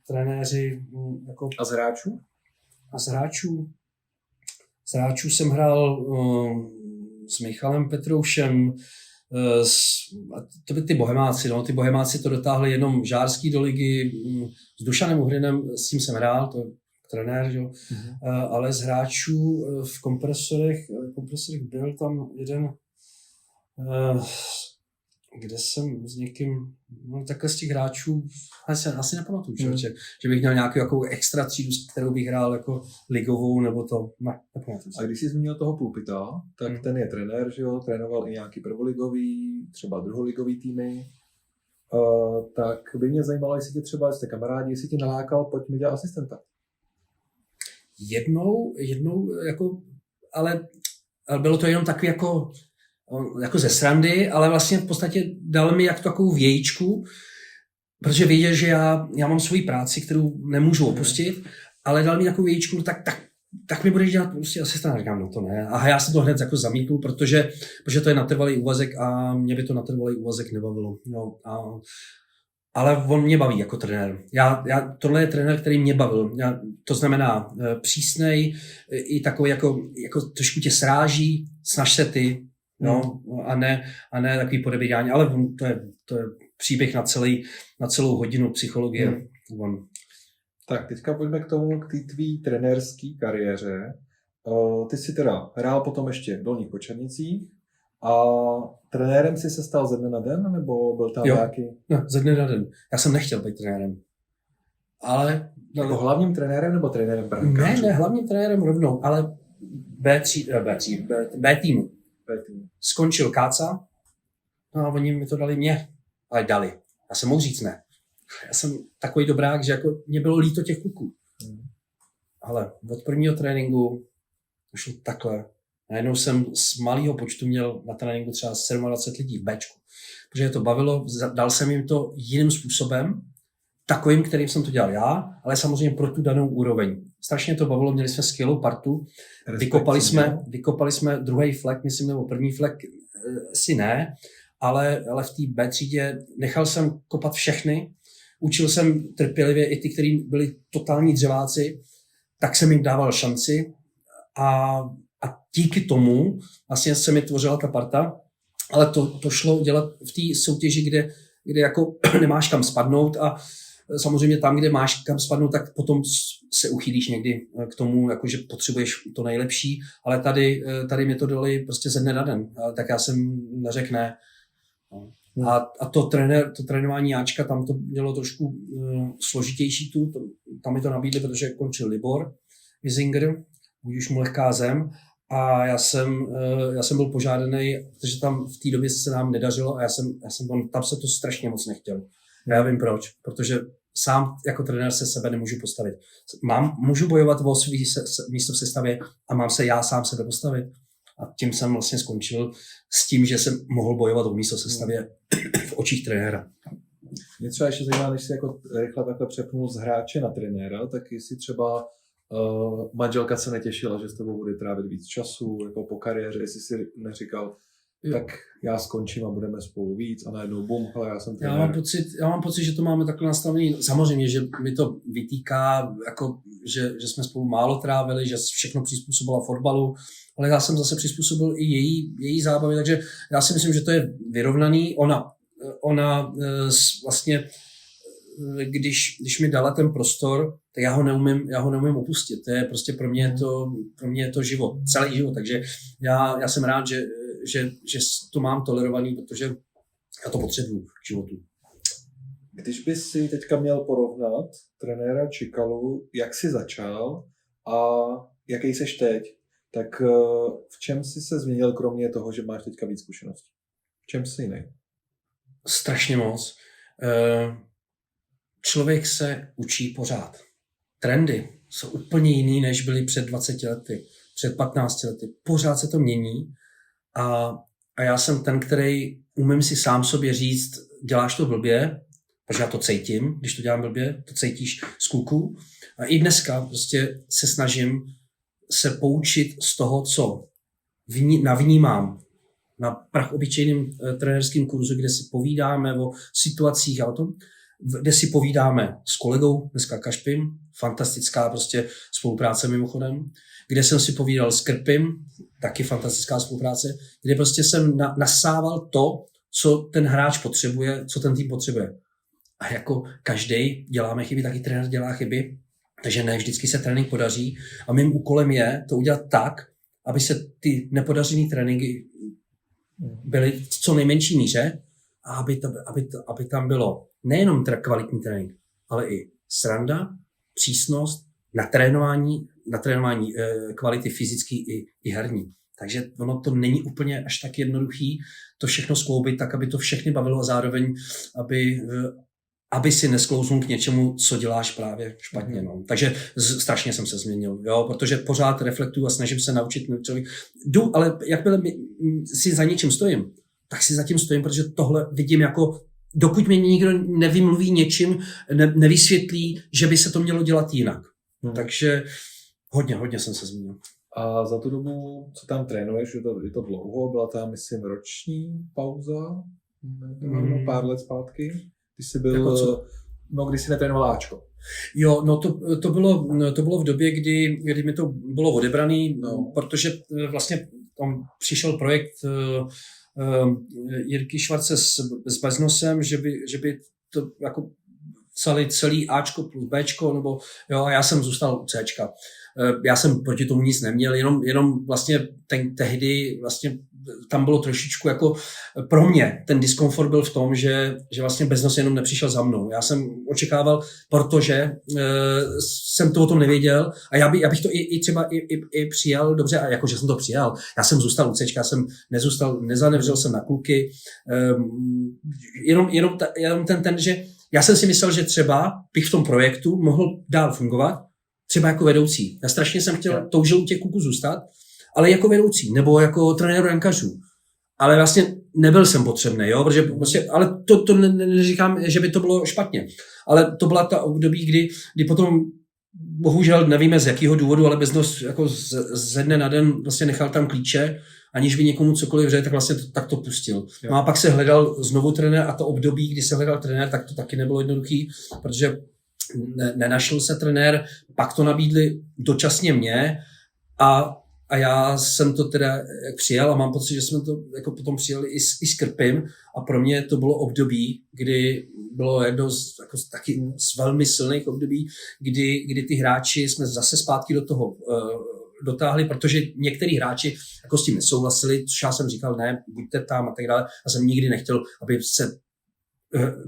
trenéři. Jako, a z hráčů? Z hráčů jsem hrál s Michalem Petroušem, to by ty Bohemáci, no, ty Bohemáci to dotáhli jenom Žárský do ligy, s Dušanem Uhrinem, s tím jsem hrál, to je trenér, jo. Ale z hráčů v kompresorech byl tam jeden, kde jsem s někým, no takhle z těch hráčů, asi nepamatuju, člověče, že bych měl nějakou jako extra třídu, s kterou bych hrál jako ligovou, nebo to, ne, nepamatuju. A když jsi zmínil toho Pulpita, tak ten je trenér, že jo, trénoval i nějaký prvoligový, třeba druholigový týmy, tak by mě zajímalo, jestli tě třeba, jste kamarádi, jestli tě nalákal, pojď mi dělat asistenta. Jednou, jako, ale bylo to jenom takový jako ze srandy, ale vlastně v podstatě dal mi jak takovou vějíčku, protože věděl, že já mám svoji práci, kterou nemůžu opustit, ale dal mi takovou vějíčku, tak mi budeš dělat prostě asistenta. Říkám, no to ne. A já jsem to hned jako zamítl, protože to je natrvalý úvazek a mě by to natrvalý úvazek nebavilo. No, ale on mě baví jako trenér. Tohle je trenér, který mě bavil. To znamená přísnej, i takový jako trošku tě sráží, snaž se ty, no, a ne takový podebírání, ale to je příběh na celou hodinu psychologie. Tak teďka pojďme k té tvý trenérské kariéře. Ty jsi teda hrál potom ještě v Dolních Počernicích a trenérem jsi se stal ze dne na den, nebo byl tam nějaký? No, ze dne na den. Já jsem nechtěl být trenérem. Ale... Jako hlavním trenérem nebo trenérem brankářů? Ne, hlavním trenérem rovnou, ale B týmu. Skončil Káca, no a oni mi to dali mě. Ale dali. Já jsem mohl říct ne. Já jsem takový dobrák, že jako mě bylo líto těch kluků. Ale od prvního tréninku to šlo takhle. Najednou jsem z malého počtu měl na tréninku třeba 27 lidí v Bčku. Protože je to bavilo, dal jsem jim to jiným způsobem, takovým, kterým jsem to dělal já, ale samozřejmě pro tu danou úroveň. Strašně to bavilo, měli jsme skvělou partu, vykopali jsme druhý flek, myslím, nebo první flek, si ne, ale v té B třídě nechal jsem kopat všechny, učil jsem trpělivě i ty, kteří byli totální dřeváci, tak jsem jim dával šanci a díky tomu vlastně se mi tvořila ta parta, ale to šlo dělat v té soutěži, kde jako nemáš kam spadnout a samozřejmě tam, kde máš kam spadnout, tak potom se uchýlíš někdy k tomu, jako že potřebuješ to nejlepší, ale tady mě to dali prostě ze dne na den, tak já jsem neřekl ne. A to trénování Jáčka, tam to mělo trošku složitější tam mi to nabídli, protože končil Libor Wiesinger, už mu lehká zem a já jsem byl požádaný, protože tam v té době se nám nedařilo a tam se to strašně moc nechtěl. Já vím proč, protože sám jako trenér se sebe nemůžu postavit. Můžu bojovat o svý místo v sestavě a mám se já sám sebe postavit. A tím jsem vlastně skončil s tím, že jsem mohl bojovat o místo v sestavě v očích trenéra. Mě třeba ještě zajímá, než si jako rychle takhle přepnul z hráče na trenéra, tak jestli třeba manželka se netěšila, že s tebou bude trávit víc času, jako po kariéře, jestli si neříkal, tak já skončím a budeme spolu víc a najednou bum, hele, já jsem trenér. Já mám pocit, že to máme takhle nastavený. Samozřejmě, že mi to vytýká, jako, že jsme spolu málo trávili, že všechno přizpůsobila fotbalu, ale já jsem zase přizpůsobil i její zábavy, takže já si myslím, že to je vyrovnaný. Ona vlastně, když mi dala ten prostor, tak já ho neumím opustit. To je prostě pro mě je to život, celý život, takže já jsem rád, že to mám tolerovaný, protože já to potřebuju k životu. Když bys si teďka měl porovnat trenéra Čikalu, jak jsi začal a jaký seš teď, tak v čem jsi se změnil, kromě toho, že máš teďka víc zkušeností? V čem jsi jiný? Strašně moc. Člověk se učí pořád. Trendy jsou úplně jiný, než byly před 20 lety, před 15 lety. Pořád se to mění A já jsem ten, který umím si sám sobě říct, děláš to blbě, protože já to cítím, když to dělám blbě, to cítíš z kluku. A i dneska prostě se snažím se poučit z toho, co navnímám na prach obyčejným trenérským kurzu, kde si povídáme o situacích a o tom, kde si povídáme s kolegou, dneska Kašpim, fantastická prostě spolupráce mimochodem, kde jsem si povídal s Krpim, taky fantastická spolupráce, kde prostě jsem nasával to, co ten hráč potřebuje, co ten tým potřebuje. A jako každý děláme chyby, taky trenér dělá chyby, takže ne vždycky se trénink podaří. A mým úkolem je to udělat tak, aby se ty nepodařené tréninky byly v co nejmenší míře a aby tam bylo nejenom kvalitní trénink, ale i sranda, přísnost, natrénování kvality fyzický i herní. Takže ono to není úplně až tak jednoduchý to všechno skloubit tak, aby to všechny bavilo a zároveň, aby si nesklouznul k něčemu, co děláš právě špatně. No. Takže strašně jsem se změnil, jo, protože pořád reflektuju a snažím se naučit člověk. Jdu, ale jakmile si za něčím stojím, tak si za tím stojím, protože tohle vidím jako, dokud mě nikdo nevymluví něčím, nevysvětlí, že by se to mělo dělat jinak. Takže hodně jsem se změnil. A za tu dobu, co tam trénuješ, je to dlouho, byla tam, myslím, roční pauza, pár let zpátky. Ty jsi byl, jako když jsi netrénoval Ačko. Jo, no to bylo v době, kdy mi to bylo odebraný, protože vlastně tam přišel projekt Jirky Švarce s Beznosem, že by to jako celý Ačko plus Bčko, nebo jo, a já jsem zůstal u Cčka. Já jsem proti tomu nic neměl, jenom vlastně tehdy vlastně tam bylo trošičku jako pro mě ten diskomfort byl v tom, že vlastně Beznos jenom nepřišel za mnou. Já jsem očekával, protože jsem to o tom nevěděl a já bych to i třeba i přijal dobře, a jakože jsem to přijal. Já jsem zůstal u Cčka, já jsem nezanevřel jsem na kluky, jenom ten, že já jsem si myslel, že třeba bych v tom projektu mohl dál fungovat, třeba jako vedoucí. Já strašně jsem toužil u těch kluků zůstat, ale jako vedoucí, nebo jako trenér rankařů. Ale vlastně nebyl jsem potřebný, jo, protože vlastně, ale to neříkám, že by to bylo špatně. Ale to byla ta období, kdy potom, bohužel nevíme z jakého důvodu, ale Beznos jako ze dne na den vlastně nechal tam klíče, aniž by někomu cokoliv řekl, tak vlastně tak to pustil. Jo. No a pak se hledal znovu trenér a to období, kdy se hledal trenér, tak to taky nebylo jednoduchý, protože nenašel se trenér, pak to nabídli dočasně mě a já jsem to teda přijal a mám pocit, že jsme to jako potom přijali i s Krpim a pro mě to bylo období, kdy bylo jedno taky z velmi silných období, kdy ty hráči jsme zase zpátky do toho dotáhli, protože některý hráči jako s tím nesouhlasili, což já jsem říkal, ne, buďte tam a tak dále. Já jsem nikdy nechtěl, aby se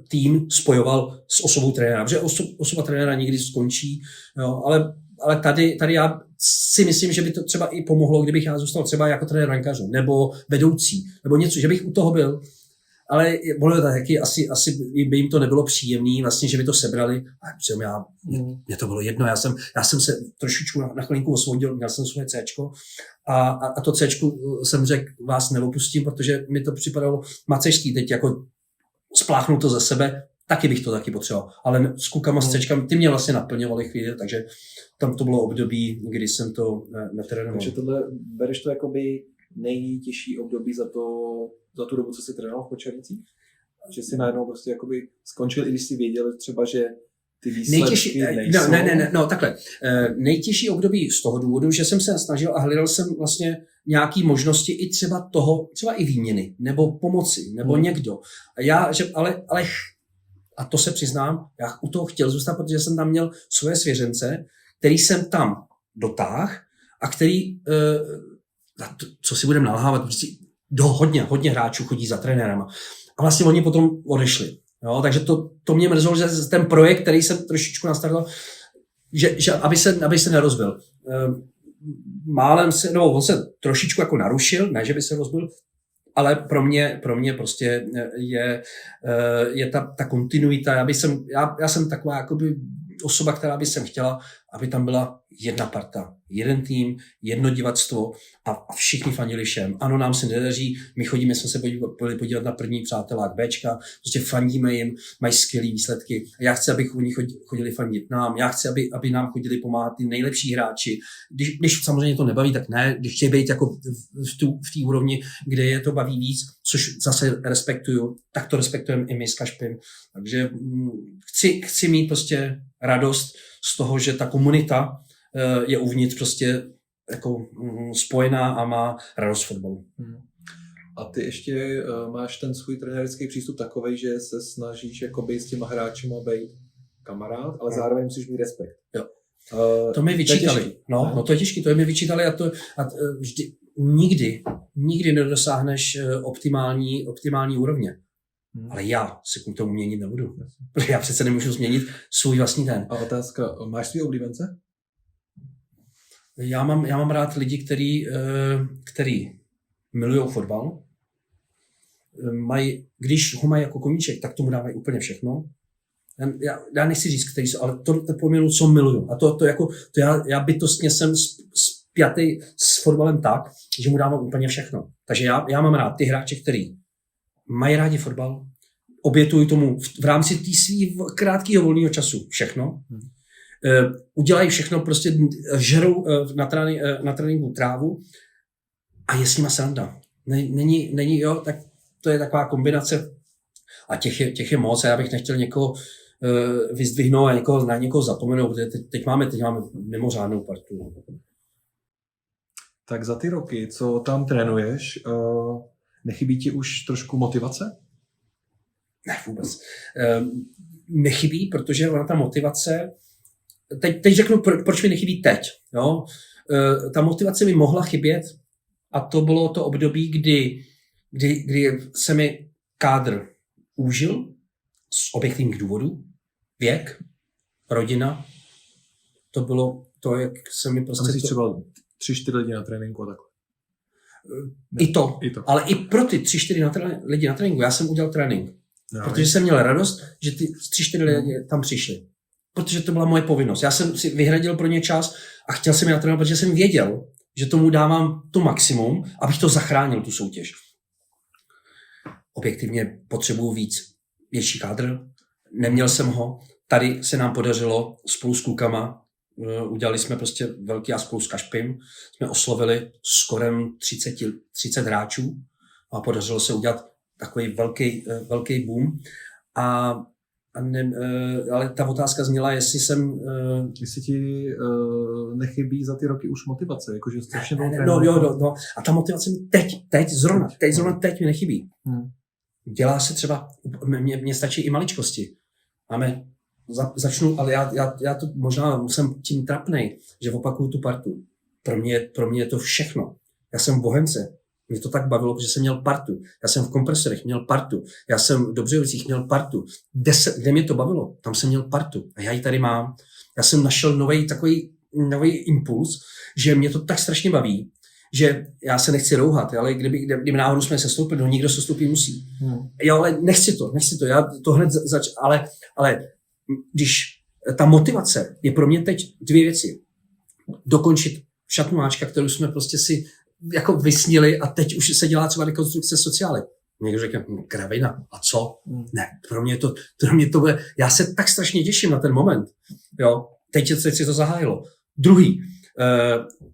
tým spojoval s osobou trenéra, protože osoba trenéra někdy skončí, jo, ale tady já si myslím, že by to třeba i pomohlo, kdybych já zůstal třeba jako trenér rankařů, nebo vedoucí, nebo něco, že bych u toho byl. Ale bylo to taky, asi by jim to nebylo příjemné, vlastně, že by to sebrali. Mně to bylo jedno, já jsem se trošičku na chvilinku osvobodil, měl jsem svoje Cčko a to Cčku jsem řekl, vás neopustím, protože mi to připadalo macešský teď jako spláchnout to ze sebe, taky bych to taky potřeboval. Ale s klukama, s Cčkami, ty mě vlastně naplňovaly chvíli, takže tam to bylo období, kdy jsem to netrénoval. Takže bereš to jakoby nejtěžší období za tu dobu, co jsi trénoval v Počernicích? Že jsi najednou prostě jakoby skončil, i když jsi věděl třeba, že ty výsledky nejsou? No, takhle. Nejtěžší období z toho důvodu, že jsem se snažil a hledal jsem vlastně nějaký možnosti i třeba i výměny, nebo pomoci, nebo někdo. Ale a to se přiznám, já u toho chtěl zůstat, protože jsem tam měl svoje svěřence, který jsem tam dotáhl a který, co si budeme nalhávat, prostě hodně hráčů chodí za trenérama. A vlastně oni potom odešli. Jo? Takže to mě mrzelo, že ten projekt, který jsem trošičku nastartoval, že aby se nerozbil. Málem on se trošičku jako narušil, ne, že by se rozbil, ale pro mě prostě je ta kontinuita. Já jsem taková jakoby osoba, která by jsem chtěla, aby tam byla jedna parta, jeden tým, jedno divadstvo a všichni fandili všem. Ano, nám se nedaří, my jsme se podívat na první přátelák Bčka, prostě fandíme jim, mají skvělé výsledky. Já chci, aby oni chodili fandit nám, já chci, aby nám chodili pomáhat ty nejlepší hráči. Když samozřejmě to nebaví, tak ne, když chtějí být jako v té úrovni, kde je to baví víc, což zase respektuju, tak to respektujeme i my s Kašpim. Takže chci mít prostě radost z toho, že ta komunita je uvnitř prostě jako spojená a má radost fotbalu. A ty ještě máš ten svůj trenérský přístup takovej, že se snažíš jakoby s těma hráčima být kamarád, ale zároveň musíš mít respekt. Jo. To mi vyčítali. No, to je těžké, to mi vyčítali a vždy, nikdy nedosáhneš optimální úrovně. Ale já se k tomu měnit nebudu. Protože já přece nemůžu změnit svůj vlastní ten. A otázka, máš svý oblíbence? Já mám rád lidi, který milujou fotbal. Když ho mají jako koníček, tak tomu dávají úplně všechno. Já nechci říct, který jsou, ale to poměru, co miluju. A já bytostně jsem spjatý s fotbalem tak, že mu dávám úplně všechno. Takže já mám rád ty hráče, který mají rádi fotbal, obětují tomu v rámci té svý krátkého volného času všechno. Udělají všechno, prostě žerou na tréninku trávu a je s nima sranda. Není, jo, tak to je taková kombinace a těch je moc a já bych nechtěl někoho vyzdvihnout a na někoho zapomenout, protože teď máme mimořádnou partu. Tak za ty roky, co tam trénuješ, nechybí ti už trošku motivace? Ne, vůbec. Nechybí, protože ona ta motivace, teď řeknu, proč mi nechybí teď. Jo? Ta motivace mi mohla chybět a to bylo to období, kdy se mi kádr užil z objektivních důvodů. Věk, rodina, to bylo to, jak se mi prostě... Myslíš třeba 3-4 lidi na tréninku a takhle? I to. Ale i pro ty 3-4 lidi na tréninku já jsem udělal trénink. No, protože jsem měl radost, že ty 3-4 lidi tam přišli. Protože to byla moje povinnost. Já jsem si vyhradil pro ně čas a chtěl jsem je natrénovat, protože jsem věděl, že tomu dávám to maximum, abych to zachránil, tu soutěž. Objektivně potřebuju větší kádr. Neměl jsem ho. Tady se nám podařilo spolu s klukama, udělali jsme prostě velký a spolu s Kašpim, jsme oslovili skorem 30 hráčů a podařilo se udělat takový velký boom. Ale ta otázka zněla, jestli ti nechybí za ty roky už motivace, jakože strašně bylo No. A ta motivace mi teď zrovna mi nechybí. Dělá se třeba, mně stačí i maličkosti. Začnu, ale já to možná jsem tím trapnej, že opakuju tu partu. Pro mě je to všechno. Já jsem Bohemce. Mě to tak bavilo, protože jsem měl partu. Já jsem v Kompresorech měl partu. Já jsem v Dobřejovicích měl partu. Kde mě to bavilo, tam jsem měl partu. A já ji tady mám. Já jsem našel nový impuls, že mě to tak strašně baví, že já se nechci rouhat, ale kdyby náhodou jsme se stoupili, no nikdo se stoupit musí. Jo, ale nechci to. Já to hned ale když ta motivace je pro mě teď 2 věci. Dokončit šatnuáčka, kterou jsme prostě si jako vysnili a teď už se dělá třeba rekonstrukce sociály. Někdo řekne, kravina, a co? Ne, pro mě to bude, já se tak strašně těším na ten moment. Jo, teď si to zahájilo. Druhý,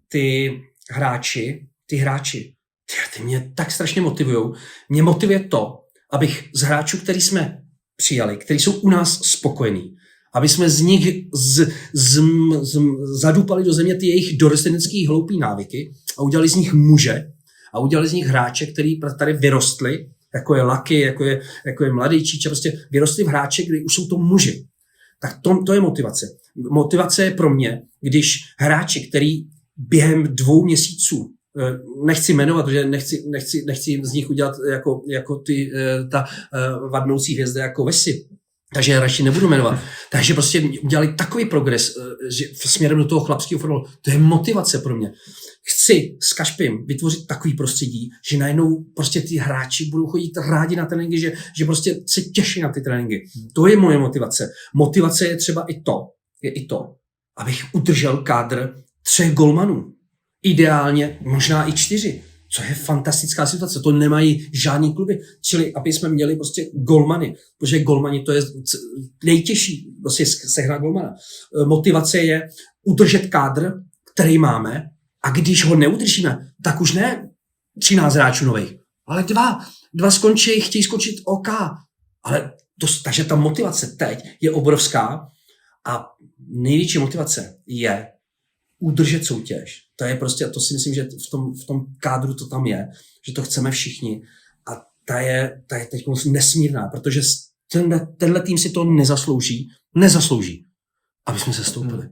ty hráči, ty mě tak strašně motivujou. Mě motivuje to, abych z hráčů, který jsme přijali, který jsou u nás spokojení, aby jsme z nich zadupali do země ty jejich dorostenecký hloupý návyky a udělali z nich muže a udělali z nich hráče, který tady vyrostli, jako je Lucky, jako je mladý Číča, prostě vyrostli v hráče, kdy už jsou to muži. Tak to je motivace. Motivace je pro mě, když hráči, který během 2 měsíců, nechci jmenovat, protože nechci z nich udělat jako ta vadnoucí hvězda jako Vesy, takže já radši nebudu jmenovat. Takže prostě udělali takový progres, že směrem do toho chlapského fotbalu. To je motivace pro mě. Chci s Kašpim vytvořit takový prostředí, že najednou prostě ty hráči budou chodit rádi na tréninky, že prostě se těší na ty tréninky. To je moje motivace. Motivace je třeba i to, abych udržel kádr 3 golmanů. Ideálně možná i 4. Co je fantastická situace. To nemají žádný kluby. Čili aby jsme měli prostě golmany. Protože golmani to je nejtěžší prostě sehnat golmana. Motivace je udržet kádr, který máme, a když ho neudržíme, tak už ne 13 hráčů nových, ale 2 skončí, chtějí skočit OK. Takže ta motivace teď je obrovská a největší motivace je udržet soutěž. To je prostě, to si myslím, že v tom kádru to tam je, že to chceme všichni a ta je teď nesmírná, protože tenhle tým si to nezaslouží, aby jsme se stoupili.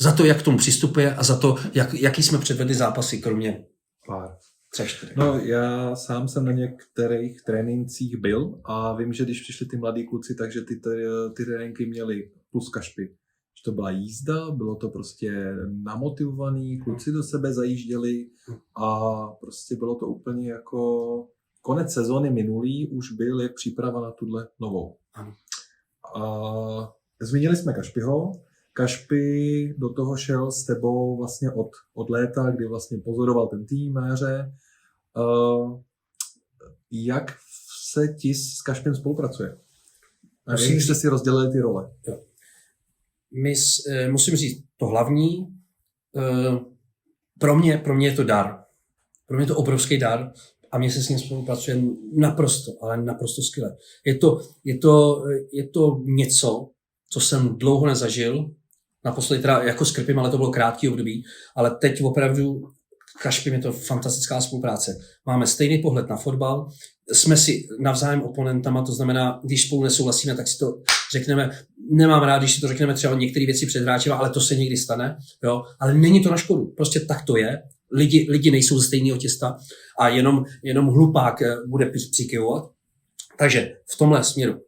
Za to, jak k tomu přistupuje a za to, jaký jsme předvedli zápasy, kromě pár. 3-4. No, já sám jsem na některých trénincích byl a vím, že když přišli ty mladí kluci, takže ty tréninky měli plus kašpy. Že to byla jízda, bylo to prostě namotivovaný, kluci do sebe zajížděli a prostě bylo to úplně jako konec sezóny minulý už byl jak příprava na tuhle novou. A zmínili jsme Kašpiho. Kašpi do toho šel s tebou vlastně od léta, kdy vlastně pozoroval ten tým na jaře. Jak se ti s Kašpem spolupracuje? A jak jste si rozdělili ty role? Jo. Musím říct, to hlavní, pro mě je to dar. Pro mě je to obrovský dar a mě se s ním spolupracuje naprosto skvěle. Je to něco, co jsem dlouho nezažil. Naposledy teda jako s Krpim, ale to bylo krátký období. Ale teď opravdu Kašpim je to fantastická spolupráce. Máme stejný pohled na fotbal, jsme si navzájem oponentama, to znamená, když spolu nesouhlasíme, tak si to řekneme. Nemám rád, když si to řekneme třeba některé věci před hráčima, ale to se někdy stane. Jo? Ale není to na škodu, prostě tak to je. Lidi nejsou ze stejného těsta a jenom hlupák bude přikyvovat. Takže v tomhle směru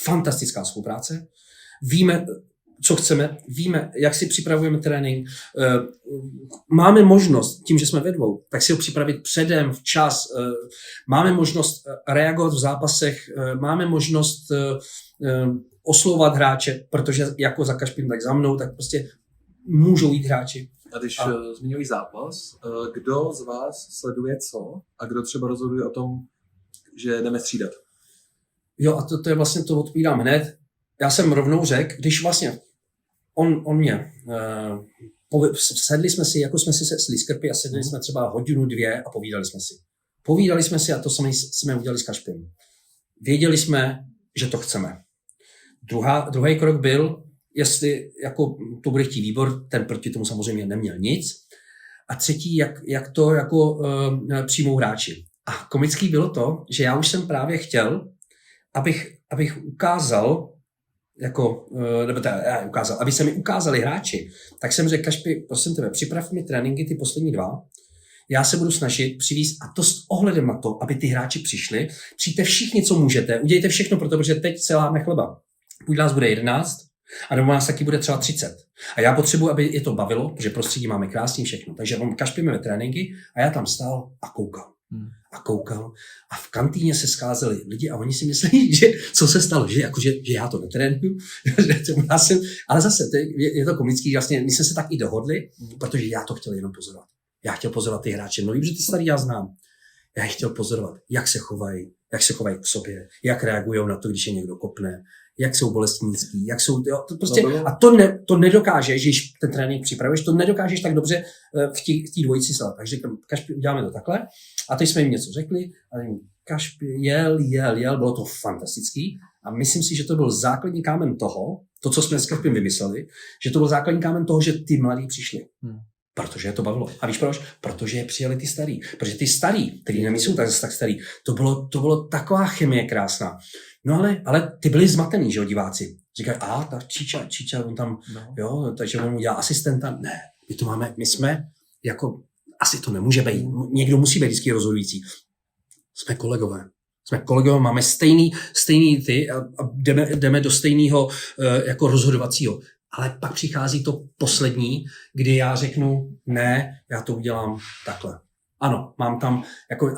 fantastická spolupráce. Víme, co chceme, víme, jak si připravujeme trénink. Máme možnost, tím, že jsme ve dvou, tak si ho připravit předem, včas. Máme možnost reagovat v zápasech, máme možnost oslovovat hráče, protože jako za Kašpím, tak za mnou, tak prostě můžou jít hráči. A když zmiňují zápas, kdo z vás sleduje co a kdo třeba rozhoduje o tom, že jdeme střídat? Jo, a to je vlastně, to odpovídám hned. Já jsem rovnou řekl, když vlastně on mě, sedli jsme si, jako jsme si sedli s Krpy a sedli jsme třeba hodinu, 2 a povídali jsme si. Povídali jsme si a to jsme udělali s Kašpím. Věděli jsme, že to chceme. Druhý krok byl, jestli jako to bude chtít výbor, ten proti tomu samozřejmě neměl nic. A třetí, jak to jako přijmou hráči. A komický bylo to, že já už jsem právě chtěl, abych ukázal, aby se mi ukázali hráči, tak jsem řekl, Kašpi, prosím tebe, připrav mi tréninky ty poslední 2, já se budu snažit přivést, a to s ohledem na to, aby ty hráči přišli, přijďte všichni, co můžete, udějte všechno pro to, protože teď se láme chleba. Buď nás bude 11, a nebo nás taky bude třeba 30. A já potřebuji, aby je to bavilo, protože prostředí máme krásný všechno. Takže on Kašpíme tréninky a já tam stál a koukal. A v kantýně se scházeli lidi a oni si myslí, že co se stalo, že já to netrénuju. Ale zase je to komický, vlastně my jsme se tak i dohodli, protože já to chtěl jenom pozorovat. Já chtěl pozorovat ty hráče nový, protože ty starý já znám. Já chtěl pozorovat, jak se chovají k sobě, jak reagují na to, když je někdo kopne, jak jsou bolestnický, jak jsou, jo, to prostě, a to nedokážeš, když ten trénink připravuješ, to nedokážeš tak dobře v té dvojici slat. Takže Kašpi, uděláme to takhle. A teď jsme jim něco řekli, a Kašpi jel, bylo to fantastický. A myslím si, že to byl základní kámen toho, to, co jsme s Kašpím vymysleli, že to byl základní kámen toho, že ty mladí přišli. Protože je to bavilo. A víš proč? Protože je přijeli ty starý. Protože ty starý, který nemyslí tak starý, to bylo taková chemie krásná. No ale ty byli zmatený, že jo, diváci. Říkají, ta Číča, on tam, jo, takže on udělá asistenta. Ne, my jsme, jako, asi to nemůže být, někdo musí být vždycky rozhodující. Jsme kolegové, máme stejný ty a jdeme do stejného jako rozhodovacího. Ale pak přichází to poslední, kdy já řeknu, ne, já to udělám takhle. Ano, mám tam, jako,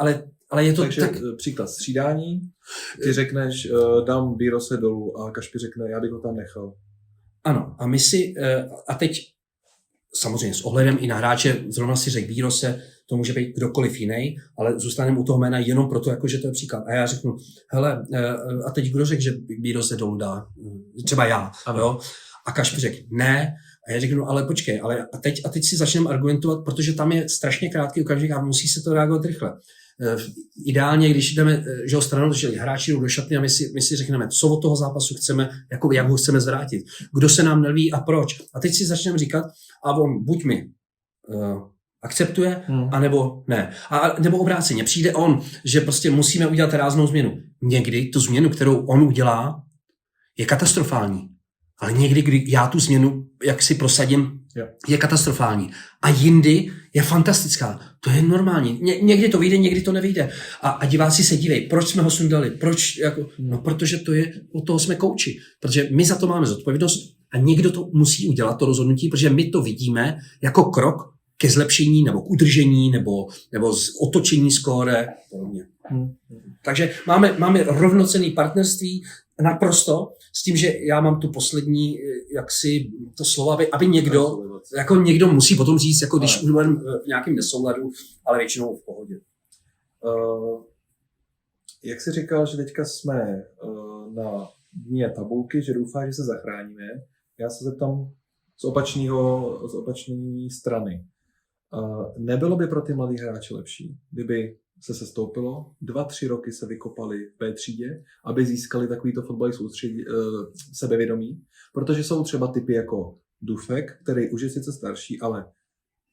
ale je to takže tak... příklad střídání, ty řekneš, dám Bírose dolů a Kašpi řekne, já bych ho tam nechal. Ano, a my si, a teď samozřejmě s ohledem i na hráče, zrovna si řekl Bírose, to může být kdokoliv jiný, ale zůstaneme u toho jména jenom proto, jako, že to je příklad. A já řeknu, hele, a teď kdo řekl, že Bírose dolů dá? Třeba já, jo? A Kašpr řekl, ne. A já řeknu, ale počkej, a teď si začneme argumentovat, protože tam je strašně krátký okamžik a musí se to reagovat rychle. Ideálně, když jdeme stranou, že hráči jdou do šatny a my si řekneme, co od toho zápasu chceme, jak ho chceme zvrátit, kdo se nám nelíbí a proč. A teď si začneme říkat, a on buď mi akceptuje, anebo ne. A nebo obráceně, přijde on, že prostě musíme udělat ráznou změnu. Někdy tu změnu, kterou on udělá, je katastrofální. Ale někdy, kdy já tu změnu, jak si prosadím, je katastrofální. A jindy je fantastická. To je normální. Někdy to vyjde, někdy to nevyjde. A diváci se dívají, proč jsme ho sundali? Proč? No, protože od toho jsme kouči. Protože my za to máme zodpovědnost a někdo to musí udělat, to rozhodnutí, protože my to vidíme jako krok ke zlepšení nebo k udržení nebo z otočení skóre. Takže máme rovnocenné partnerství naprosto s tím, že já mám tu poslední, jaksi to slovo, aby někdo musí potom říct, jako když už budeme v nějakém nesouladu, ale většinou v pohodě. Jak jsi říkal, že teďka jsme na dně tabulky, že doufáš, že se zachráníme, já se zeptám z opačné strany. Nebylo by pro ty mladý hráče lepší, kdyby se sestoupilo, 2-3 roky se vykopali v B třídě, aby získali takovýto fotbalový sebevědomí, protože jsou třeba typy jako Dufek, který už je sice starší, ale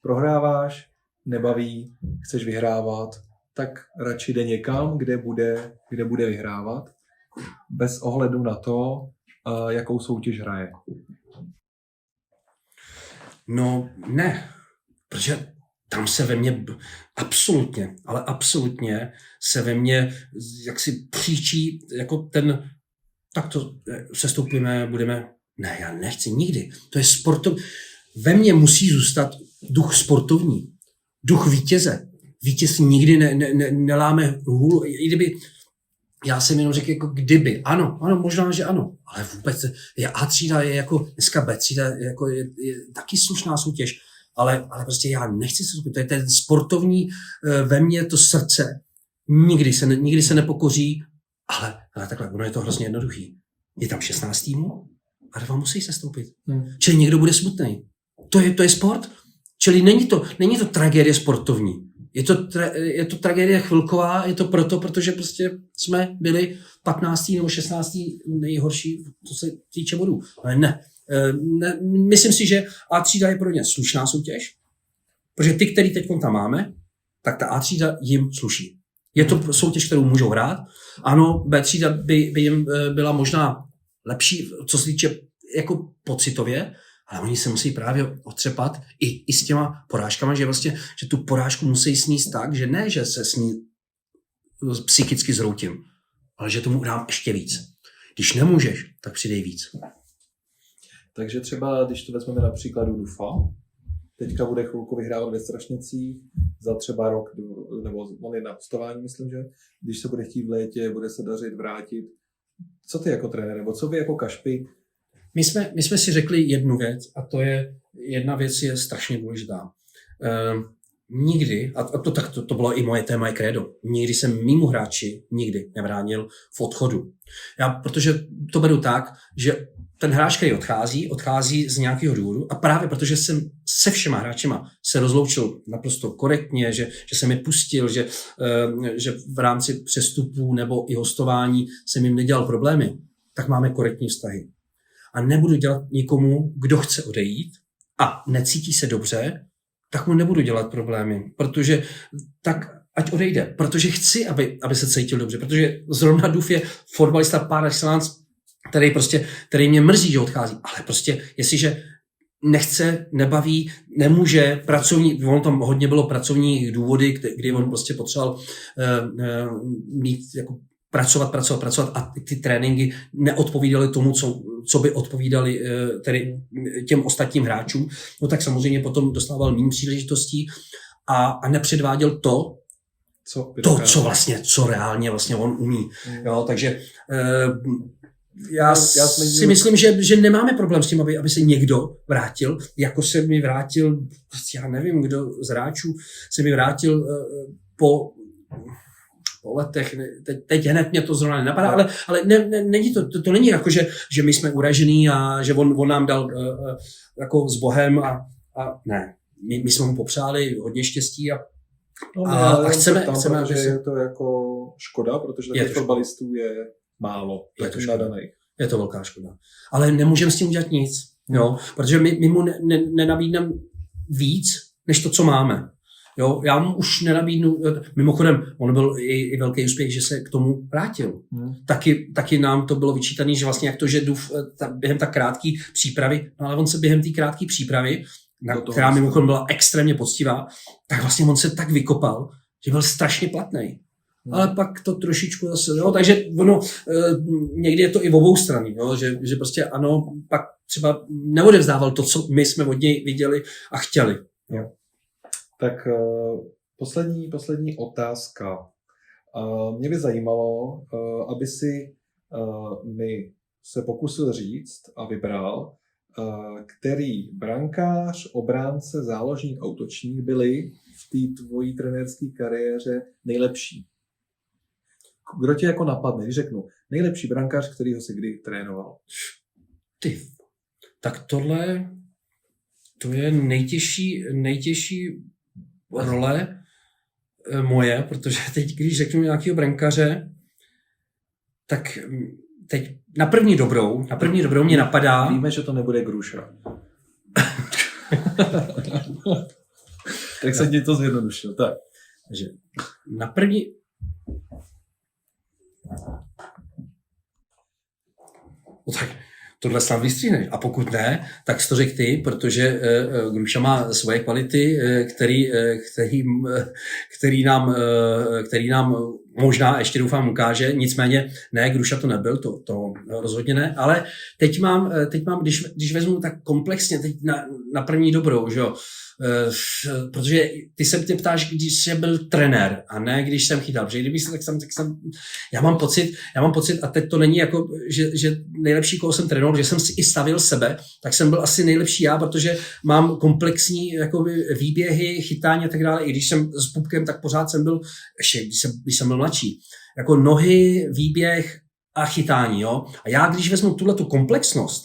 prohráváš, nebaví, chceš vyhrávat, tak radši jde někam, kde bude vyhrávat, bez ohledu na to, jakou soutěž hraje. No ne, protože tam se ve mně absolutně se ve mně jaksi příčí jako tak to sestoupíme, ne, já nechci nikdy. To je sportovní. Ve mně musí zůstat duch sportovní, duch vítěze. Vítěz nikdy neláme hůl, i kdyby, já jsem jenom řekl jako kdyby. Ano, možná, že ano, ale vůbec je A třída, je jako dneska B třída, je taky slušná soutěž. Ale prostě já nechci se skupit. To je ten sportovní ve mně, to srdce. Nikdy se nepokoří, ale takhle, ono je to hrozně jednoduchý. Je tam 16 týmů a 2 musí se stoupit. Čili někdo bude smutný. To je sport. Čili není to tragédie sportovní. Je to tragédie chvilková, je to protože prostě jsme byli 15. nebo 16. nejhorší, co se týče bodů. Ale ne, myslím si, že A třída je pro ně slušná soutěž, protože ty, který teď tam máme, tak ta A třída jim sluší. Je to soutěž, kterou můžou hrát. Ano, B třída by jim byla možná lepší, co se týče jako pocitově, ale oni se musí právě otřepat i s těma porážkama, že tu porážku musí sníst tak, že ne, že se s ní psychicky zroutím, ale že tomu dám ještě víc. Když nemůžeš, tak přidej víc. Takže třeba, když to vezmeme na příkladu Dufa, teďka bude chvilku vyhrávat ve Strašnicích, za třeba rok, nebo on je na hostování, myslím, že když se bude chtít v létě, bude se dařit vrátit. Co ty jako trenér, nebo co vy jako Kašpi? My jsme si řekli jednu věc a jedna věc je strašně důležitá. Nikdy, a to bylo i moje téma, kredo, nikdy jsem mimo hráči nikdy nebránil v odchodu. Protože to beru tak, že ten hráč, který odchází z nějakého důvodu a právě protože jsem se všema hráčema se rozloučil naprosto korektně, že jsem je pustil, že v rámci přestupů nebo i hostování jsem jim nedělal problémy, tak máme korektní vztahy. A nebudu dělat nikomu, kdo chce odejít a necítí se dobře, tak mu nebudu dělat problémy, protože tak ať odejde, protože chci, aby se cítil dobře, protože zrovna Duf je fotbalista par excellence, který mě mrzí, že odchází, ale prostě jestliže nechce, nebaví, nemůže, on tam hodně bylo pracovních důvody, kdy on prostě potřeboval mít jako pracovat a ty tréninky neodpovídaly tomu, co by odpovídaly tedy těm ostatním hráčům, no tak samozřejmě potom dostával méně příležitostí a nepředváděl co reálně vlastně on umí. Jo, takže Já si myslím, že nemáme problém s tím, aby se někdo vrátil, jako se mi vrátil, já nevím, kdo z hráčů se mi vrátil po letech, teď hned mě to zrovna nenapadá, ale není to není jako, že my jsme uražený a že on nám dal jako s Bohem a ne. My jsme mu popřáli hodně štěstí a chceme, že je to jako škoda, protože takových fotbalistů je málo. Je to velká škoda. Ale nemůžeme s tím udělat nic, jo? Protože my mu nenabídneme víc, než to, co máme. Jo? Já mu už nenabídnu, mimochodem, on byl i velký úspěch, že se k tomu vrátil. Taky nám to bylo vyčítané, že vlastně jak to, že jdu během tak krátké přípravy, no ale on se během té krátké přípravy, která mimochodem byla extrémně poctivá, tak vlastně on se tak vykopal, že byl strašně platný. Ale pak to trošičku zase, jo, takže ono, někdy je to i v obou strany, jo, že prostě ano, pak třeba neodevzdával to, co my jsme od něj viděli a chtěli. Jo. Tak poslední otázka. Mě by zajímalo, aby si mi se pokusil říct a vybral, který brankář, obránce, záložník, útočník byli v té tvojí trenérské kariéře nejlepší. Kdo tě jako napadne, když řeknu nejlepší brankář, kterýho si kdy trénoval? Tak tohle to je nejtěžší role moje, protože teď, když řeknu nějakého brankaře, tak teď na první dobrou mě napadá... Víme, že to nebude Gruša. Tak se ti to zjednodušil, tak. Takže na první... No tak tohle snad vystříhneš. A pokud ne, tak to řek ty, protože Gruša má svoje kvality, který nám možná ještě doufám ukáže. Nicméně ne, Gruša to nebyl, to rozhodně ne. Ale teď mám když vezmu tak komplexně, teď na první dobrou, že jo, protože ty se mě ptáš, když jsem byl trenér a ne když jsem chytal, protože kdyby se tak jsem já mám pocit a teď to není jako, že nejlepší, koho jsem trénoval, že jsem si i stavil sebe, tak jsem byl asi nejlepší já, protože mám komplexní jakoby výběhy, chytání a tak dále, i když jsem s pupkem, tak pořád jsem byl, ještě když jsem byl mladší, jako nohy, výběh a chytání, jo. A já, když vezmu tuhletu komplexnost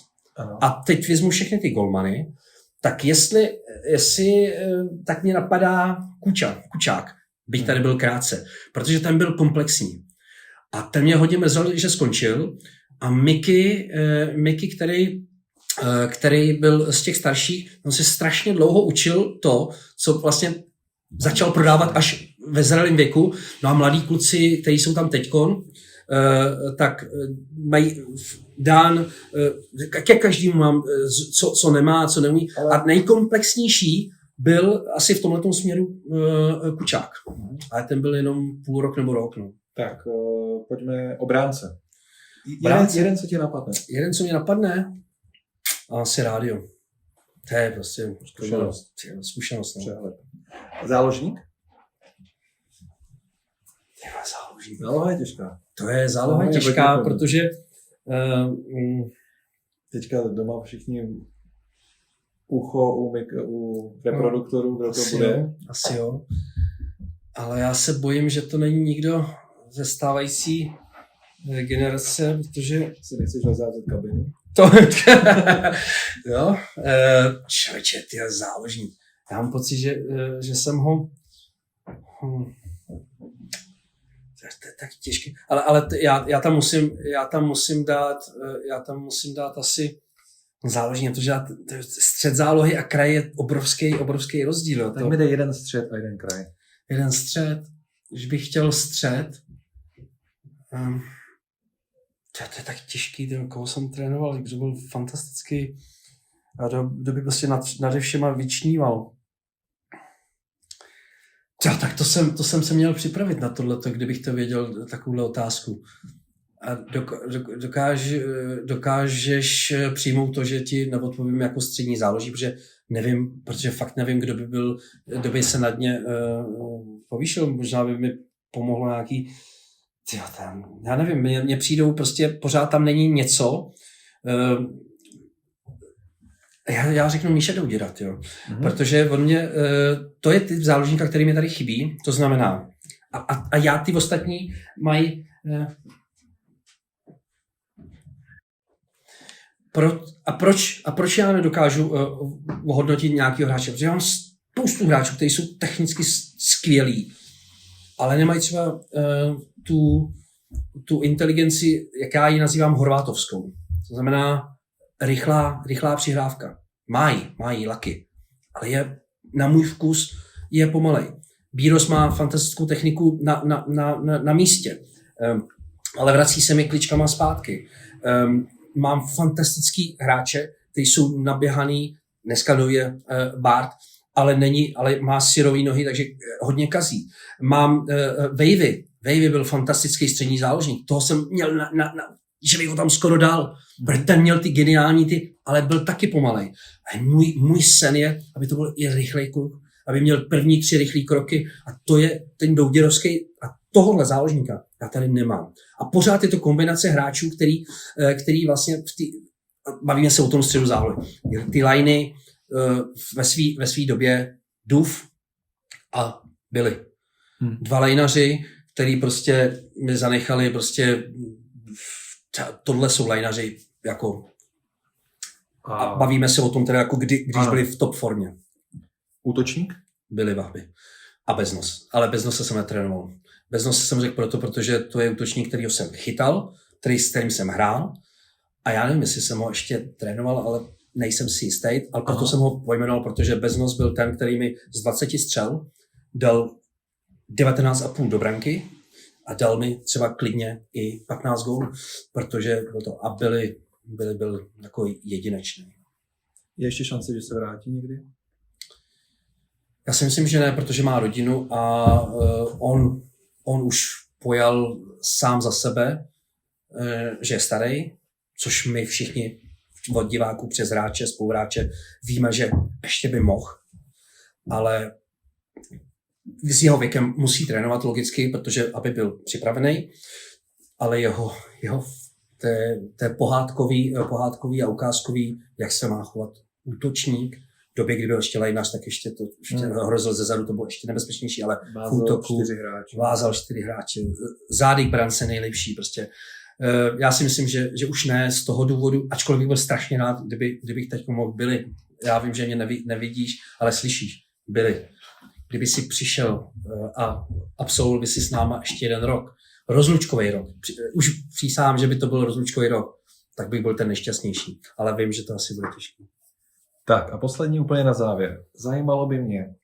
a teď vezmu všechny ty golmany, tak jestli tak mě napadá Kučák, byť tady byl krátce, protože ten byl komplexní. A ten mě hodně mrzl, že skončil. A Miky, který byl z těch starších, on se strašně dlouho učil to, co vlastně začal prodávat až ve zralém věku. No a mladí kluci, kteří jsou tam teďkon, tak mají dán, ke každému mám, co nemá, co neumí. A nejkomplexnější byl asi v tomhletom směru Kučák. Ale ten byl jenom půl rok nebo rok. No. Tak, pojďme obránce. Jeden, co ti napadne. Jeden, co mě napadne? Asi rádio. To je prostě zkušenost. No. Záložník? Záloha je těžká. To je záloha těžká, protože teďka doma všichni ucho u reproduktorů, kdo to bude. Asi jo. Ale já se bojím, že to není nikdo ze stávající generace, protože... Si nechceš rozházet kabinu? Jo. Člověče, ty záložník. Já mám pocit, že jsem ho... To je tak těžké. Ale já tam musím dát asi záložník, protože střed zálohy a kraj je obrovský rozdíl. Jo. Tak mi dej jeden střed a jeden kraj. Jeden střed. Když bych chtěl střed, to je tak těžký, koho jsem trénoval, kdo byl fantastický a kdo by prostě nade všema vyčníval. Tak to jsem se měl připravit na tohleto, kdybych to věděl, takovouhle otázku. A dokážeš přijmout to, že ti neodpovím jako střední záloží, protože fakt nevím, kdo by se nad ně povýšil. Možná by mi pomohlo nějaký Já nevím, mně přijdou prostě, pořád tam není něco. Já řeknu Míša Douděrat, jo. Protože on mě, to je typ záložníka, který mi tady chybí, to znamená, a já ty ostatní mají, proč já nedokážu ohodnotit nějakého hráče? Protože já mám spoustu hráčů, kteří jsou technicky skvělí, ale nemají třeba tu inteligenci, jak já ji nazývám horvátovskou. To znamená rychlá přihrávka. Mají laky, ale je na můj vkus je pomalej. Bíros má fantastickou techniku na místě, ale vrací se mi kličkama zpátky. Mám fantastický hráče, kteří jsou naběhaný, dneska je Bart, ale má syrový nohy, takže hodně kazí. Mám Vejvy byl fantastický střední záložník, toho jsem měl že bych ho tam skoro dal, protože ten měl ty geniální ale byl taky pomalej. A můj sen je, aby to byl i rychlej kluk, aby měl první 3 rychlý kroky a to je ten Douděrovský a tohohle záložníka já tady nemám. A pořád je to kombinace hráčů, který vlastně bavíme se o tom středu zálohy. Ty liney ve své době Duf a Billy. 2 lejnaři, který prostě mi zanechali prostě tohle jsou lejnaři jako a bavíme se o tom teda jako když byli v top formě. Útočník? Byli Vahby. A Beznos. Ale Beznose jsem netrénoval. Beznose jsem řekl protože to je útočník, kterýho jsem chytal, s kterým jsem hrál a já nevím, jestli jsem ho ještě trénoval, ale nejsem si jistý, ale proto jsem ho pojmenoval, protože Beznos byl ten, který mi z 20 střel dal 19,5 do branky a dal mi třeba klidně i 15 gólů, protože byl to a byl jako jedinečný. Je ještě šance, že se vrátí někdy? Já si myslím, že ne, protože má rodinu a on už pojal sám za sebe, že je starý, což my všichni od diváků přes hráče, spoluhráče víme, že ještě by mohl, ale s jeho věkem musí trénovat logicky, protože aby byl připravený, ale jeho té pohádkový a ukázkový, jak se má chovat útočník. V době, kdy byl ještě lejnař, tak ještě hrozil ze zadu, to bylo ještě nebezpečnější, ale v útoku vázal 4 hráče. Zády k brance nejlepší prostě. Já si myslím, že už ne z toho důvodu, ačkoliv bych byl strašně rád, kdybych teď mohl Billy. Já vím, že mě nevidíš, ale slyšíš. Billy. Kdyby si přišel a absolvoval by si s náma ještě 1 rok, rozlučkový rok, už přísahám, že by to byl rozlučkový rok, tak bych byl ten nejšťastnější. Ale vím, že to asi bude těžké. Tak a poslední úplně na závěr. Zajímalo by mě,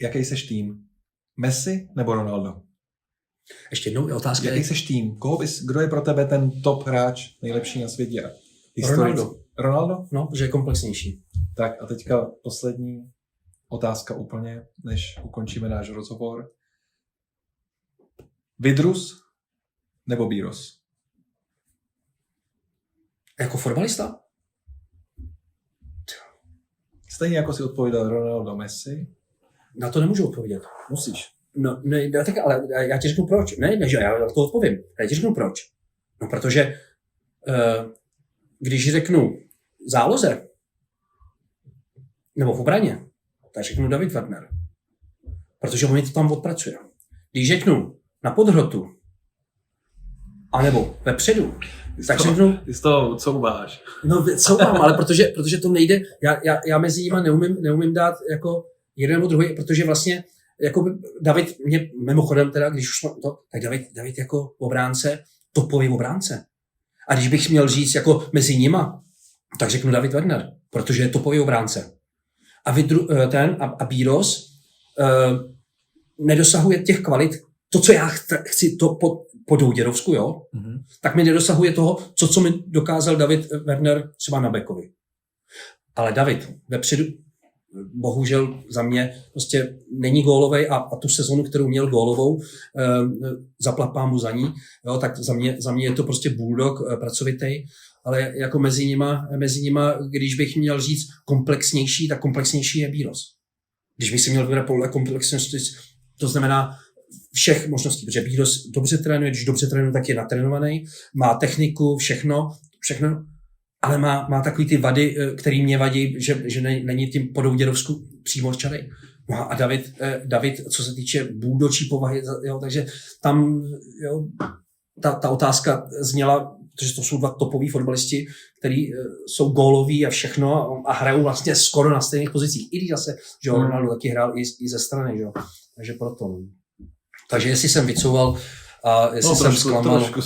jaký seš tým? Messi nebo Ronaldo? Ještě jednou je otázka. Jaký seš tým? Kdo je pro tebe ten top hráč nejlepší na světě? Ronaldo? No, že je komplexnější. Tak a teďka poslední otázka úplně, než ukončíme náš rozhovor. Vidrus nebo Bíros? Jako fotbalista? Stejně jako si odpověděl Ronaldo, Messi. Na to nemůžu odpovědět. Musíš. No, ne, tak, ale já ti řeknu proč. Ne, že já to odpovím. Já ti řeknu proč. No, protože když řeknu záloze nebo v obraně, tak řeknu David Wagner. Protože on to tam odpracuje. Když řeknu na podhrotu anebo vepředu, tak řeknu... Ty z toho couváš. No, couvám, ale protože to nejde. Já mezi nimi neumím dát jako jeden nebo druhý, protože vlastně jako David, mě mimochodem teda, když už to, tak David jako obránce, topový obránce. A když bych měl říct jako mezi nima, tak řeknu David Wagner, protože je topový obránce. A Bíros nedosahuje těch kvalit, to, co já chci to po Douděrovsku, jo, tak mi nedosahuje toho, co mi dokázal David Wagner třeba na bekovi. Ale David vepředu, bohužel za mě prostě není gólovej a tu sezonu, kterou měl gólovou, zaplapám mu za ní, jo, tak za mě je to prostě bulldog pracovitej, ale jako mezi nima, když bych měl říct komplexnější, tak komplexnější je Bíros. Když bych si měl vybrat podle komplexnosti, to znamená všech možností, protože Bíros dobře trénuje, když dobře trénuje, tak je natrénovaný, má techniku, všechno, ale má takový ty vady, který mě vadí, že není tím po Douděrovsku přímo čarej. No a David, co se týče bůdočí povahy, jo, takže tam jo, ta otázka zněla, protože to jsou dva topoví fotbalisti, kteří jsou góloví a všechno a hrajou vlastně skoro na stejných pozicích. I když zase, že Ronaldo taky hrál i ze strany, že jo. Takže proto. Takže jestli jsem vycouval a jestli jsem zklamal. Trošku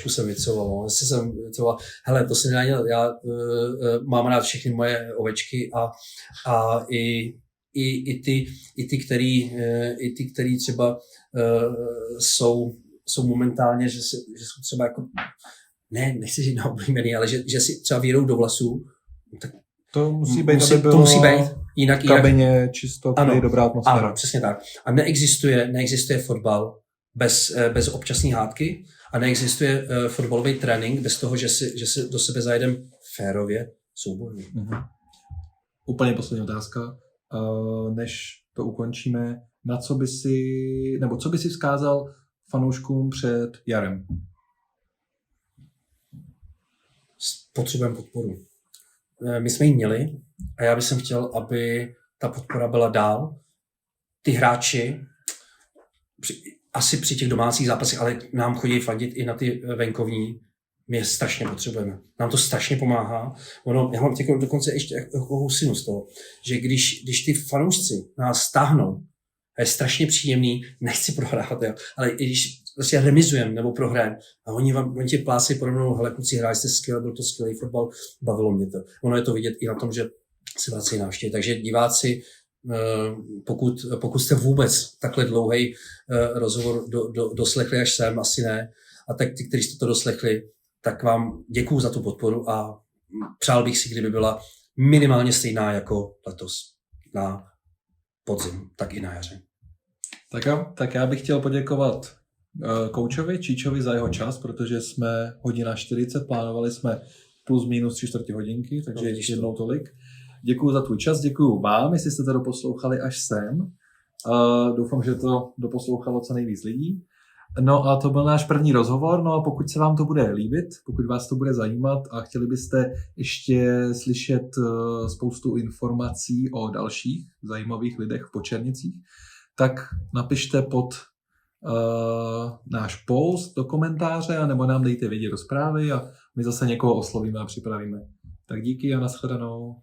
jsem vycouval. No. Jestli jsem vycouval. Hele, to se nedá dělat. Já mám rád všechny moje ovečky a i ty, který třeba jsou momentálně, že jsou třeba jako, nechci říct neoblíbený, ale že si třeba vědou do vlasů, tak to musí být, to musí být. Jinak, v kabině čisto, ano, dobrá atmosféra. Ano, přesně tak. A neexistuje fotbal bez občasné hádky a neexistuje fotbalový trénink bez toho, že si do sebe zajedeme férově soubojně. Úplně poslední otázka. Než to ukončíme, co by si vzkázal fanouškům před jarem? Potřebujeme podporu. My jsme ji měli a já bych chtěl, aby ta podpora byla dál. Ty hráči asi při těch domácích zápasech, ale nám chodí fandit i na ty venkovní, my je strašně potřebujeme. Nám to strašně pomáhá. Já mám dokonce ještě husinu z toho, že když ty fanoušci nás stáhnou, a je strašně příjemný, nechci prohrát, jo, ale i když vlastně remizujeme nebo prohrajeme a oni ti plásí podobnou, hele kluci, hráli jste skvěle, byl to skvělý fotbal, bavilo mě to. Ono je to vidět i na tom, že se vrací návštěvy. Takže diváci, pokud jste vůbec takhle dlouhý rozhovor doslechli až sem, asi ne, a tak ty, kteří jste to doslechli, tak vám děkuju za tu podporu a přál bych si, kdyby byla minimálně stejná jako letos na podzim, tak i na jaře. Tak já bych chtěl poděkovat koučovi Číčovi za jeho čas, protože jsme 1:40, plánovali jsme plus minus 3/4 hodinky, takže ještě jednou tolik. Děkuju za tvůj čas, děkuju vám, jestli jste to doposlouchali až sem. Doufám, že to doposlouchalo co nejvíc lidí. No a to byl náš první rozhovor, no a pokud se vám to bude líbit, pokud vás to bude zajímat a chtěli byste ještě slyšet spoustu informací o dalších zajímavých lidech v Počernicích, tak napište pod náš post do komentáře nebo nám dejte vědět do zprávy a my zase někoho oslovíme a připravíme. Tak díky a nashledanou.